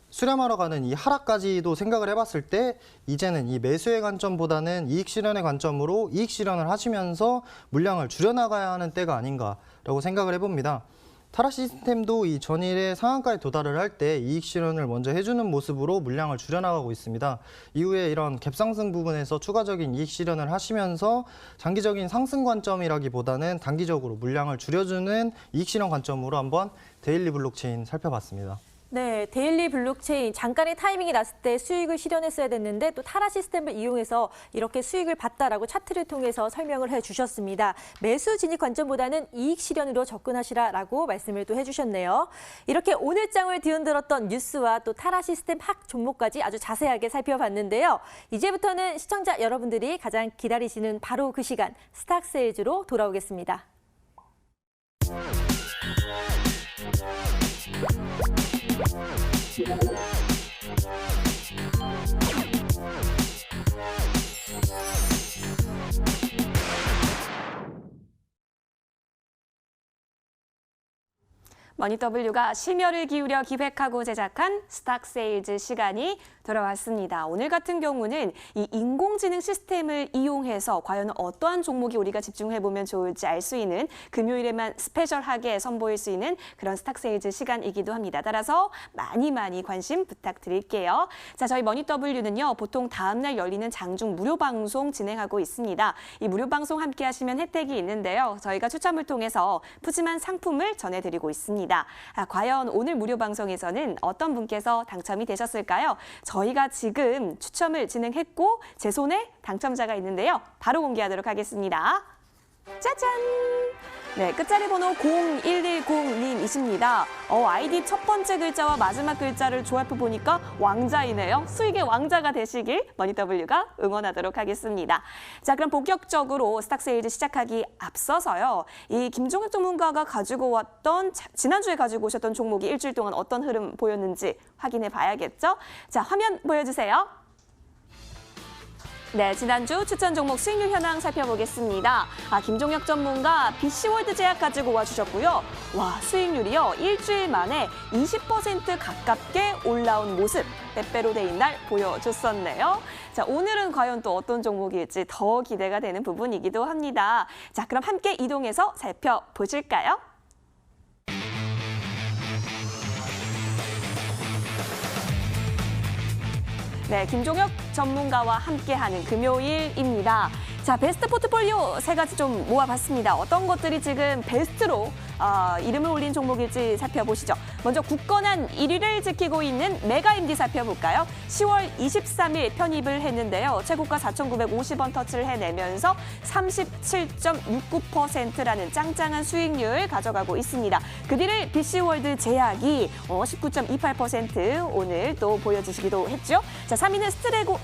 수렴하러 가는 이 하락까지도 생각을 해봤을 때 이제는 이 매수의 관점보다는 이익 실현의 관점으로 이익 실현을 하시면서 물량을 줄여나가야 하는 때가 아닌가라고 생각을 해봅니다. 타라 시스템도 이 전일에 상한가에 도달을 할 때 이익 실현을 먼저 해주는 모습으로 물량을 줄여나가고 있습니다. 이후에 이런 갭상승 부분에서 추가적인 이익 실현을 하시면서 장기적인 상승 관점이라기보다는 단기적으로 물량을 줄여주는 이익 실현 관점으로 한번 데일리 블록체인 살펴봤습니다. 네, 데일리 블록체인 잠깐의 타이밍이 났을 때 수익을 실현했어야 됐는데 또 타라 시스템을 이용해서 이렇게 수익을 봤다라고 차트를 통해서 설명을 해주셨습니다. 매수 진입 관점보다는 이익 실현으로 접근하시라라고 말씀을 또 해주셨네요. 이렇게 오늘 장을 뒤흔들었던 뉴스와 또 타라 시스템 학 종목까지 아주 자세하게 살펴봤는데요. 이제부터는 시청자 여러분들이 가장 기다리시는 바로 그 시간 스탁세일즈로 돌아오겠습니다. 머니W가 심혈을 기울여 기획하고 제작한 스탁세일즈 시간이 돌아왔습니다. 오늘 같은 경우는 이 인공지능 시스템을 이용해서 과연 어떠한 종목이 우리가 집중해보면 좋을지 알 수 있는 금요일에만 스페셜하게 선보일 수 있는 그런 스탁세일즈 시간이기도 합니다. 따라서 많이 관심 부탁드릴게요. 자, 저희 머니W는요, 보통 다음날 열리는 장중 무료 방송 진행하고 있습니다. 이 무료 방송 함께 하시면 혜택이 있는데요. 저희가 추첨을 통해서 푸짐한 상품을 전해드리고 있습니다. 과연 오늘 무료 방송에서는 어떤 분께서 당첨이 되셨을까요? 저희가 지금 추첨을 진행했고 제 손에 당첨자가 있는데요. 바로 공개하도록 하겠습니다. 짜잔! 네, 끝자리 번호 0110님이십니다. 아이디 첫 번째 글자와 마지막 글자를 조합해 보니까 왕자이네요. 수익의 왕자가 되시길 머니W가 응원하도록 하겠습니다. 자, 그럼 본격적으로 스탁세일즈 시작하기 앞서서요. 이 김종혁 전문가가 가지고 왔던 지난주에 가지고 오셨던 종목이 일주일 동안 어떤 흐름 보였는지 확인해 봐야겠죠? 자, 화면 보여주세요. 네, 지난주 추천 종목 수익률 현황 살펴보겠습니다. 김종혁 전문가 BC월드 제약 가지고 와주셨고요. 와, 수익률이요. 일주일 만에 20% 가깝게 올라온 모습 빼빼로 데이인 날 보여줬었네요. 자, 오늘은 과연 또 어떤 종목일지 더 기대가 되는 부분이기도 합니다. 자, 그럼 함께 이동해서 살펴보실까요? 네, 김종혁 전문가와 함께하는 금요일입니다. 자, 베스트 포트폴리오 세 가지 좀 모아봤습니다. 어떤 것들이 지금 베스트로 이름을 올린 종목일지 살펴보시죠. 먼저 굳건한 1위를 지키고 있는 메가임디 살펴볼까요? 10월 23일 편입을 했는데요. 최고가 4,950원 터치를 해내면서 37.69%라는 짱짱한 수익률 가져가고 있습니다. 그 뒤를 BC월드 제약이 19.28% 오늘 또 보여주시기도 했죠. 자, 3위는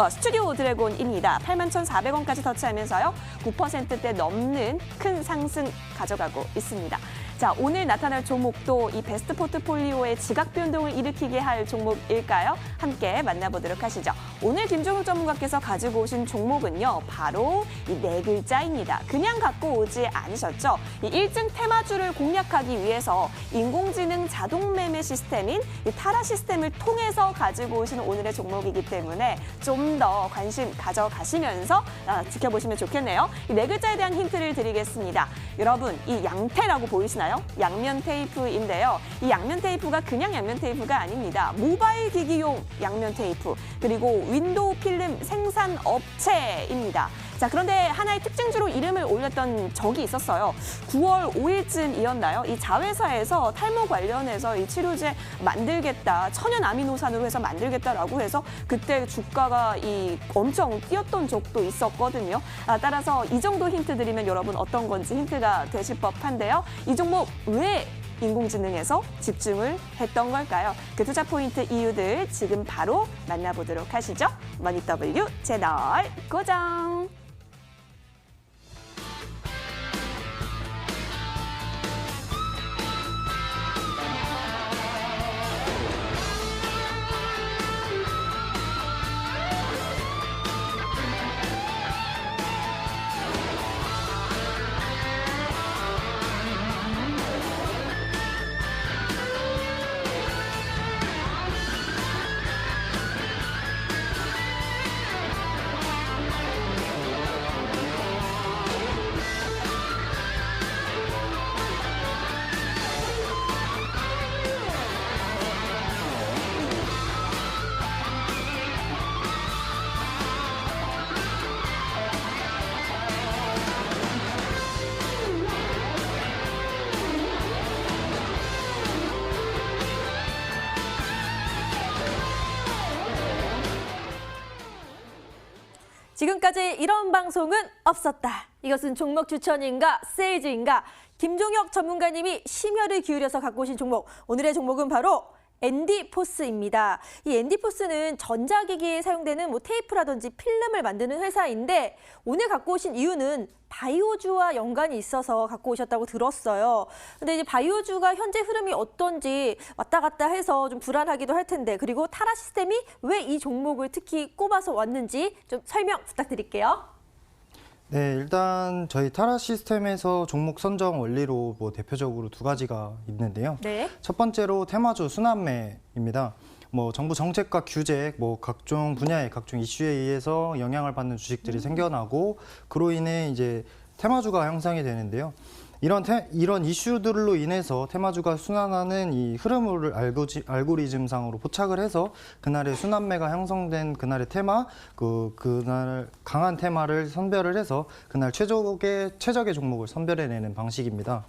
스튜디오 드래곤입니다. 81,400원까지 터치하면서요. 9%대 넘는 큰 상승 가져가고 있습니다. 자, 오늘 나타날 종목도 이 베스트 포트폴리오의 지각 변동을 일으키게 할 종목일까요? 함께 만나보도록 하시죠. 오늘 김종욱 전문가께서 가지고 오신 종목은요. 바로 이 네 글자입니다. 그냥 갖고 오지 않으셨죠. 이 1등 테마주를 공략하기 위해서 인공지능 자동 매매 시스템인 이 타라 시스템을 통해서 가지고 오신 오늘의 종목이기 때문에 좀 더 관심 가져가시면서 지켜보시면 좋겠네요. 이 네 글자에 대한 힌트를 드리겠습니다. 여러분, 이 양테라고 보이시나요? 양면 테이프인데요. 이 양면 테이프가 그냥 양면 테이프가 아닙니다. 모바일 기기용 양면 테이프, 그리고 윈도우 필름 생산 업체입니다. 자, 그런데 하나의 특징주로 이름을 올렸던 적이 있었어요. 9월 5일쯤이었나요? 이 자회사에서 탈모 관련해서 이 치료제 만들겠다, 천연 아미노산으로 해서 만들겠다라고 해서 그때 주가가 엄청 뛰었던 적도 있었거든요. 따라서 이 정도 힌트 드리면 여러분 어떤 건지 힌트가 되실 법한데요. 이 종목 왜 인공지능에서 집중을 했던 걸까요? 그 투자 포인트 이유들 지금 바로 만나보도록 하시죠. 머니W 채널 고정! 지금까지 이런 방송은 없었다. 이것은 종목 추천인가 세일즈인가? 김종혁 전문가님이 심혈을 기울여서 갖고 오신 종목. 오늘의 종목은 바로 앤디포스입니다. 이 앤디포스는 전자기기에 사용되는 테이프라든지 필름을 만드는 회사인데 오늘 갖고 오신 이유는 바이오주와 연관이 있어서 갖고 오셨다고 들었어요. 근데 이제 바이오주가 현재 흐름이 어떤지 왔다 갔다 해서 좀 불안하기도 할 텐데, 그리고 타라 시스템이 왜 이 종목을 특히 꼽아서 왔는지 좀 설명 부탁드릴게요. 네, 일단 저희 타라 시스템에서 종목 선정 원리로 대표적으로 두 가지가 있는데요. 네. 첫 번째로 테마주 순환매입니다. 정부 정책과 규제, 각종 분야의 각종 이슈에 의해서 영향을 받는 주식들이 생겨나고 그로 인해 이제 테마주가 형성이 되는데요. 이런 이슈들로 인해서 테마주가 순환하는 이 흐름을 알고리즘상으로 포착을 해서 그날의 순환매가 형성된 그날의 테마, 그날 강한 테마를 선별을 해서 그날 최적의 종목을 선별해내는 방식입니다.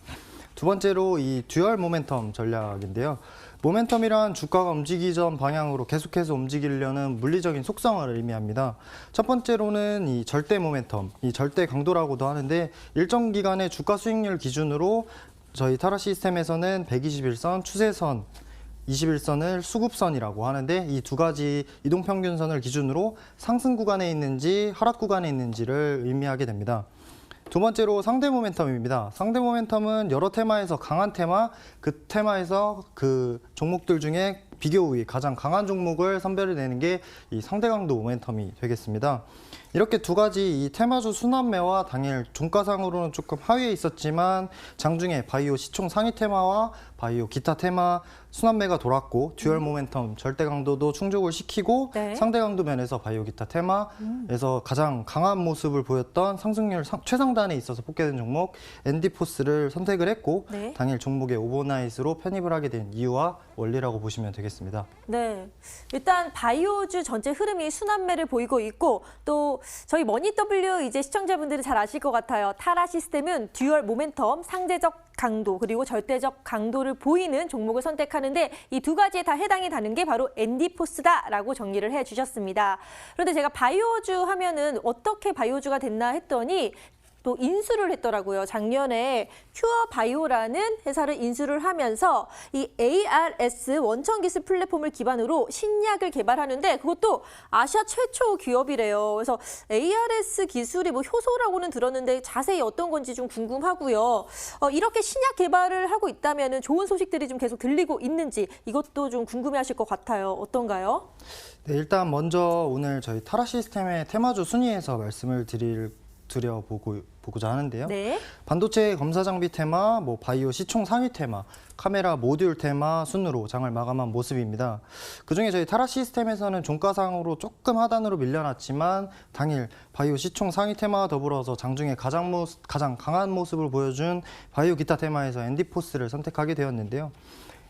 두 번째로 이 듀얼 모멘텀 전략인데요. 모멘텀이란 주가가 움직이기 전 방향으로 계속해서 움직이려는 물리적인 속성을 의미합니다. 첫 번째로는 이 절대 모멘텀, 이 절대 강도라고도 하는데 일정 기간의 주가 수익률 기준으로 저희 타라 시스템에서는 121선 추세선, 21선을 수급선이라고 하는데 이 두 가지 이동평균선을 기준으로 상승 구간에 있는지 하락 구간에 있는지를 의미하게 됩니다. 두 번째로 상대 모멘텀입니다. 상대 모멘텀은 여러 테마에서 강한 테마, 그 테마에서 그 종목들 중에 비교 우위 가장 강한 종목을 선별해내는 게 이 상대 강도 모멘텀이 되겠습니다. 이렇게 두 가지 이 테마주 순환매와 당일 종가상으로는 조금 하위에 있었지만 장중에 바이오 시총 상위 테마와 바이오 기타 테마 순환매가 돌았고 듀얼 모멘텀 절대 강도도 충족을 시키고 네. 상대 강도 면에서 바이오 기타 테마에서 가장 강한 모습을 보였던 상승률 최상단에 있어서 뽑게 된 종목 엔디포스를 선택을 했고 네. 당일 종목에 오버나잇으로 편입을 하게 된 이유와 원리라고 보시면 되겠습니다. 네, 일단 바이오주 전체 흐름이 순환매를 보이고 있고 또 저희 머니W 이제 시청자분들이 잘 아실 것 같아요. 타라 시스템은 듀얼 모멘텀, 상대적 강도 그리고 절대적 강도를 보이는 종목을 선택하는데 이 두 가지에 다 해당이 되는 게 바로 엔디포스다라고 정리를 해주셨습니다. 그런데 제가 바이오주 하면은 어떻게 바이오주가 됐나 했더니 또 인수를 했더라고요. 작년에 큐어 바이오라는 회사를 인수를 하면서 이 ARS 원천 기술 플랫폼을 기반으로 신약을 개발하는데 그것도 아시아 최초 기업이래요. 그래서 ARS 기술이 뭐 효소라고는 들었는데 자세히 어떤 건지 좀 궁금하고요. 이렇게 신약 개발을 하고 있다면 좋은 소식들이 좀 계속 들리고 있는지 이것도 좀 궁금해하실 것 같아요. 어떤가요? 네, 일단 먼저 오늘 저희 타라 시스템의 테마주 순위에서 말씀을 드려보고자 하는데요. 네. 반도체 검사 장비 테마, 바이오 시총 상위 테마, 카메라 모듈 테마 순으로 장을 마감한 모습입니다. 그중에 저희 타라 시스템에서는 종가상으로 조금 하단으로 밀려났지만 당일 바이오 시총 상위 테마와 더불어서 장중에 가장 강한 모습을 보여준 바이오 기타 테마에서 엔디포스를 선택하게 되었는데요.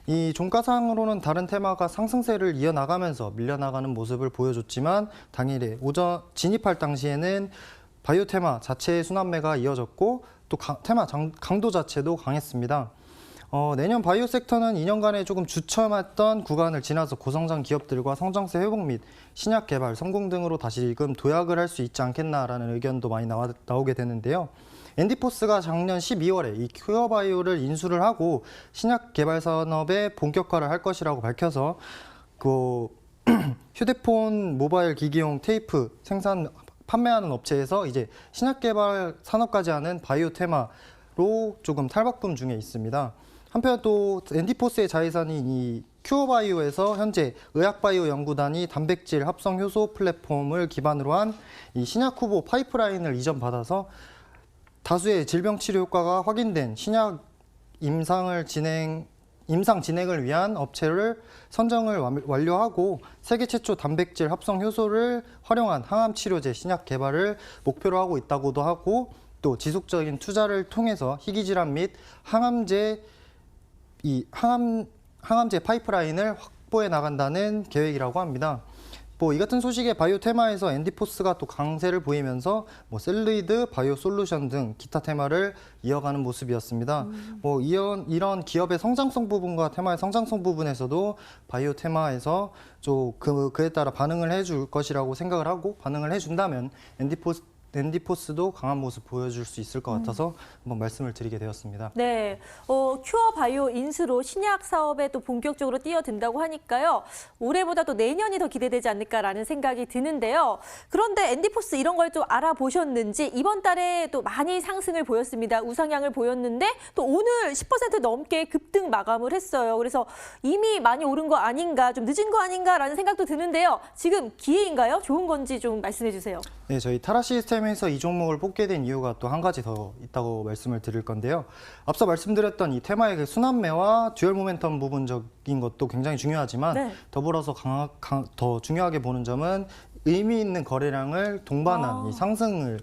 이 종가상으로는 다른 테마가 상승세를 이어나가면서 밀려나가는 모습을 보여줬지만 당일에 오전 진입할 당시에는 바이오 테마 자체의 순환매가 이어졌고 또 테마 강도 자체도 강했습니다. 내년 바이오 섹터는 2년간의 조금 주춤했던 구간을 지나서 고성장 기업들과 성장세 회복 및 신약 개발 성공 등으로 다시금 도약을 할 수 있지 않겠나라는 의견도 많이 나오게 되는데요. 엔디포스가 작년 12월에 이 큐어바이오를 인수를 하고 신약 개발 산업에 본격화를 할 것이라고 밝혀서 휴대폰 모바일 기기용 테이프 판매하는 업체에서 이제 신약 개발 산업까지 하는 바이오 테마로 조금 탈바꿈 중에 있습니다. 한편 또 엔디포스의 자회사인 이 큐어바이오에서 현재 의학바이오 연구단이 단백질 합성 효소 플랫폼을 기반으로 한 이 신약 후보 파이프라인을 이전받아서 다수의 질병 치료 효과가 확인된 신약 임상 진행을 위한 업체를 선정을 완료하고 세계 최초 단백질 합성 효소를 활용한 항암 치료제 신약 개발을 목표로 하고 있다고도 하고 또 지속적인 투자를 통해서 희귀 질환 및 항암제 파이프라인을 확보해 나간다는 계획이라고 합니다. 이 같은 소식에 바이오 테마에서 엔디포스가 또 강세를 보이면서 셀루이드, 바이오 솔루션 등 기타 테마를 이어가는 모습이었습니다. 이런 기업의 성장성 부분과 테마의 성장성 부분에서도 바이오 테마에서 그에 따라 반응을 해줄 것이라고 생각을 하고 반응을 해준다면 엔디포스도 강한 모습 보여줄 수 있을 것 같아서 한번 말씀을 드리게 되었습니다. 네, 큐어 바이오 인수로 신약 사업에 또 본격적으로 뛰어든다고 하니까요. 올해보다 또 내년이 더 기대되지 않을까라는 생각이 드는데요. 그런데 엔디포스 이런 걸 또 알아보셨는지 이번 달에 또 많이 상승을 보였습니다. 우상향을 보였는데 또 오늘 10% 넘게 급등 마감을 했어요. 그래서 이미 많이 오른 거 아닌가, 좀 늦은 거 아닌가라는 생각도 드는데요. 지금 기회인가요? 좋은 건지 좀 말씀해 주세요. 네, 저희 타라 시스템에서 이 종목을 뽑게 된 이유가 또 한 가지 더 있다고 말씀을 드릴 건데요. 앞서 말씀드렸던 이 테마의 그 순환매와 듀얼 모멘텀 부분적인 것도 굉장히 중요하지만 네. 더불어서 더 중요하게 보는 점은 의미 있는 거래량을 동반한 이 상승을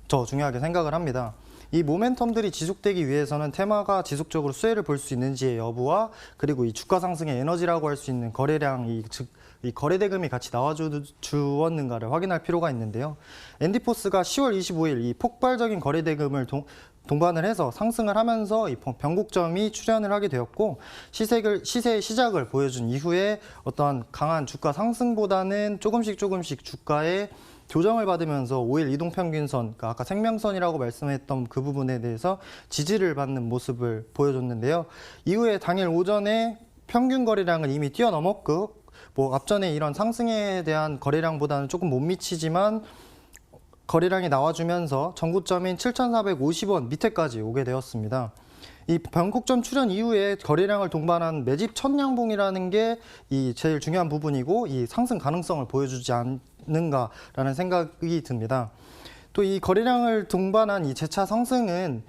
더 중요하게 생각을 합니다. 이 모멘텀들이 지속되기 위해서는 테마가 지속적으로 수혜를 볼 수 있는지의 여부와 그리고 이 주가 상승의 에너지라고 할 수 있는 거래량이 즉 이 거래 대금이 같이 나와주었는가를 확인할 필요가 있는데요. 엔디포스가 10월 25일 이 폭발적인 거래 대금을 동반을 해서 상승을 하면서 이 변곡점이 출현을 하게 되었고 시세의 시작을 보여준 이후에 어떤 강한 주가 상승보다는 조금씩 주가의 조정을 받으면서 5일 이동평균선, 그러니까 아까 생명선이라고 말씀했던 그 부분에 대해서 지지를 받는 모습을 보여줬는데요. 이후에 당일 오전에 평균 거래량을 이미 뛰어넘었고 앞전에 이런 상승에 대한 거래량보다는 조금 못 미치지만 거래량이 나와주면서 전고점인 7,450원 밑에까지 오게 되었습니다. 이 변곡점 출현 이후에 거래량을 동반한 매집 천냥봉이라는 게 이 제일 중요한 부분이고 이 상승 가능성을 보여주지 않는가라는 생각이 듭니다. 또 이 거래량을 동반한 이 재차 상승은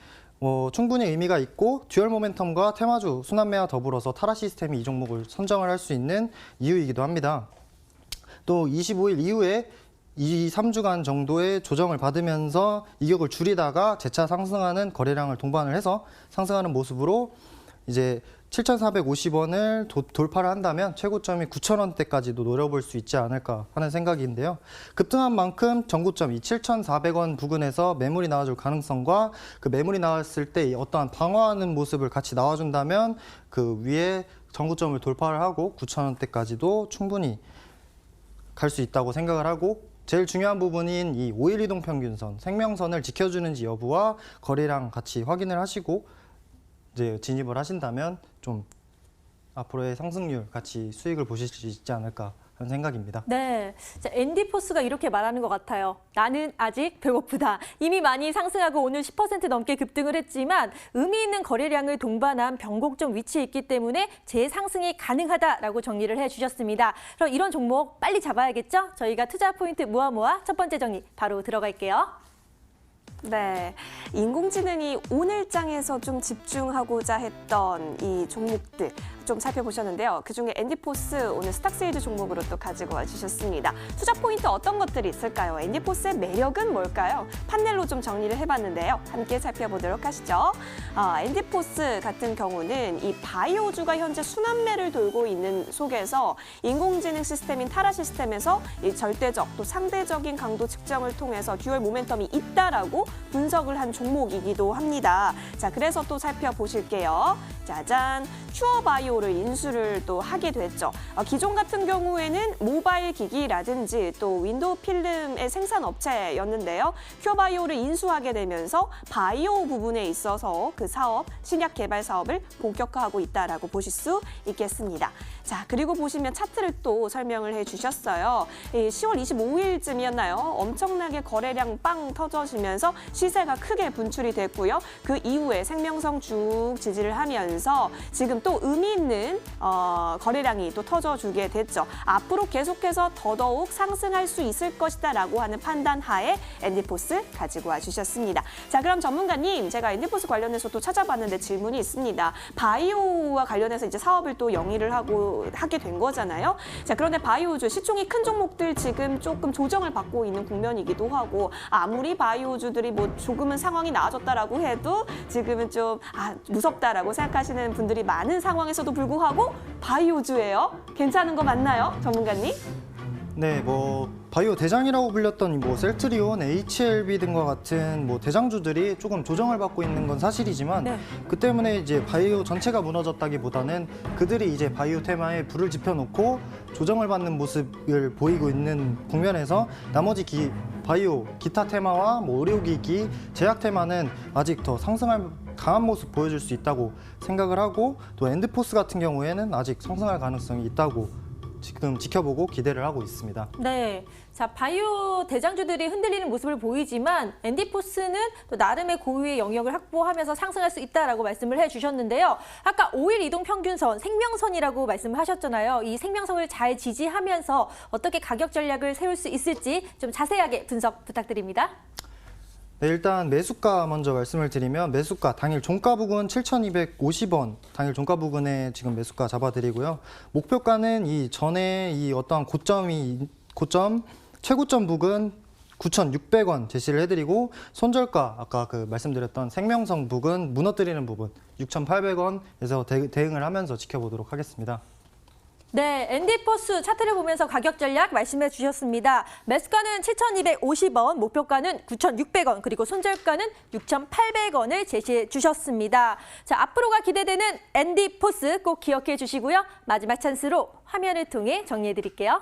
충분히 의미가 있고 듀얼 모멘텀과 테마주 순환매와 더불어서 타라 시스템이 이 종목을 선정을 할 수 있는 이유이기도 합니다. 또 25일 이후에 2, 3주간 정도의 조정을 받으면서 이격을 줄이다가 재차 상승하는 거래량을 동반을 해서 상승하는 모습으로 이제 7,450원을 돌파를 한다면 최고점이 9,000원대까지도 노려볼 수 있지 않을까 하는 생각인데요. 급등한 만큼 전고점 이 7,400원 부근에서 매물이 나와줄 가능성과 그 매물이 나왔을 때 어떠한 방어하는 모습을 같이 나와준다면 그 위에 전고점을 돌파를 하고 9,000원대까지도 충분히 갈 수 있다고 생각을 하고 제일 중요한 부분인 이 5일 이동 평균선, 생명선을 지켜주는지 여부와 거래량 같이 확인을 하시고 이제 진입을 하신다면 좀 앞으로의 상승률 같이 수익을 보실 수 있지 않을까 하는 생각입니다. 네, 자, 앤디포스가 이렇게 말하는 것 같아요. 나는 아직 배고프다. 이미 많이 상승하고 오늘 10% 넘게 급등을 했지만 의미 있는 거래량을 동반한 변곡점 위치에 있기 때문에 재상승이 가능하다라고 정리를 해주셨습니다. 그럼 이런 종목 빨리 잡아야겠죠? 저희가 투자 포인트 모아 첫 번째 정리 바로 들어갈게요. 네, 인공지능이 오늘 장에서 좀 집중하고자 했던 이 종목들 좀 살펴보셨는데요. 그중에 앤디포스 오늘 스탁스일드 종목으로 또 가지고 와주셨습니다. 투자 포인트 어떤 것들이 있을까요? 앤디포스의 매력은 뭘까요? 판넬로 좀 정리를 해봤는데요. 함께 살펴보도록 하시죠. 앤디포스 같은 경우는 이 바이오주가 현재 순환매를 돌고 있는 속에서 인공지능 시스템인 타라 시스템에서 이 절대적 또 상대적인 강도 측정을 통해서 듀얼 모멘텀이 있다라고 분석을 한 종목이기도 합니다. 자, 그래서 또 살펴보실게요. 짜잔, 큐어바이오를 인수를 또 하게 됐죠. 기존 같은 경우에는 모바일 기기라든지 또 윈도우 필름의 생산 업체였는데요. 큐어바이오를 인수하게 되면서 바이오 부분에 있어서 그 사업, 신약 개발 사업을 본격화하고 있다라고 보실 수 있겠습니다. 자, 그리고 보시면 차트를 또 설명을 해주셨어요. 10월 25일쯤이었나요? 엄청나게 거래량 빵 터져지면서 시세가 크게 분출이 됐고요. 그 이후에 생명성 쭉 지지를 하면서 지금 또 의미 있는 거래량이 또 터져주게 됐죠. 앞으로 계속해서 더더욱 상승할 수 있을 것이다라고 하는 판단 하에 앤디포스 가지고 와주셨습니다. 자, 그럼 전문가님, 제가 앤디포스 관련해서 또 찾아봤는데 질문이 있습니다. 바이오와 관련해서 이제 사업을 또 영위를 하게 된 거잖아요. 자, 그런데 바이오주 시총이 큰 종목들 지금 조금 조정을 받고 있는 국면이기도 하고 아무리 바이오주들이 뭐 조금은 상황이 나아졌다라고 해도 지금은 좀 무섭다라고 생각하시는 분들이 많은 상황에서도 불구하고 바이오주예요. 괜찮은 거 맞나요, 전문가님? 네, 바이오 대장이라고 불렸던 셀트리온, HLB 등과 같은 대장주들이 조금 조정을 받고 있는 건 사실이지만 네. 그 때문에 이제 바이오 전체가 무너졌다기보다는 그들이 이제 바이오 테마에 불을 지펴놓고 조정을 받는 모습을 보이고 있는 국면에서 나머지 바이오 기타 테마와 의료기기, 제약 테마는 아직 더 상승할 강한 모습 보여줄 수 있다고 생각을 하고 또 앤디포스 같은 경우에는 아직 상승할 가능성이 있다고 지금 지켜보고 기대를 하고 있습니다. 네, 자 바이오 대장주들이 흔들리는 모습을 보이지만 앤디포스는 또 나름의 고유의 영역을 확보하면서 상승할 수 있다라고 말씀을 해주셨는데요. 아까 5일 이동 평균선, 생명선이라고 말씀을 하셨잖아요. 이 생명선을 잘 지지하면서 어떻게 가격 전략을 세울 수 있을지 좀 자세하게 분석 부탁드립니다. 네, 일단 매수가 먼저 말씀을 드리면 매수가 당일 종가 부근 7,250원 당일 종가 부근에 지금 매수가 잡아드리고요. 목표가는 이 전에 이 어떠한 최고점 부근 9,600원 제시를 해드리고 손절가 아까 말씀드렸던 생명성 부근 무너뜨리는 부분 6,800원에서 대응을 하면서 지켜보도록 하겠습니다. 네, 앤디포스 차트를 보면서 가격 전략 말씀해 주셨습니다. 매수가는 7,250원, 목표가는 9,600원, 그리고 손절가는 6,800원을 제시해 주셨습니다. 자, 앞으로가 기대되는 앤디포스 꼭 기억해 주시고요. 마지막 찬스로 화면을 통해 정리해 드릴게요.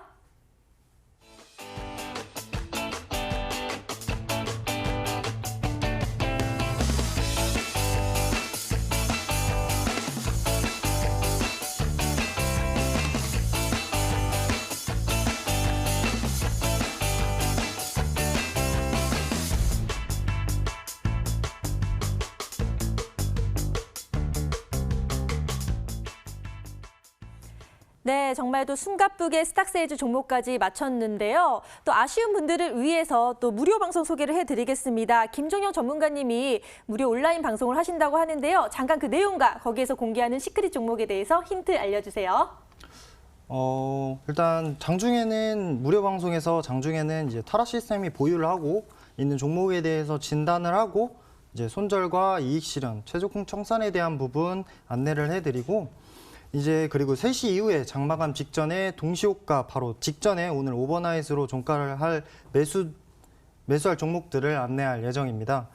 네, 정말 또 숨가쁘게 스탁스에이즈 종목까지 마쳤는데요. 또 아쉬운 분들을 위해서 또 무료 방송 소개를 해드리겠습니다. 김종영 전문가님이 무료 온라인 방송을 하신다고 하는데요. 잠깐 그 내용과 거기에서 공개하는 시크릿 종목에 대해서 힌트 알려주세요. 일단 장중에는 무료 방송에서 장중에는 이제 타라 시스템이 보유를 하고 있는 종목에 대해서 진단을 하고 이제 손절과 이익 실현, 최저공 청산에 대한 부분 안내를 해드리고 이제 그리고 3시 이후에 장마감 직전에 동시호가 바로 직전에 오늘 오버나잇으로 종가를 할 매수할 종목들을 안내할 예정입니다.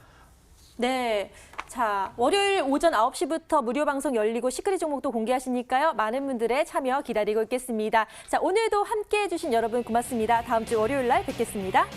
네. 자, 월요일 오전 9시부터 무료 방송 열리고 시크릿 종목도 공개하시니까요. 많은 분들의 참여 기다리고 있겠습니다. 자, 오늘도 함께해 주신 여러분 고맙습니다. 다음 주 월요일 날 뵙겠습니다.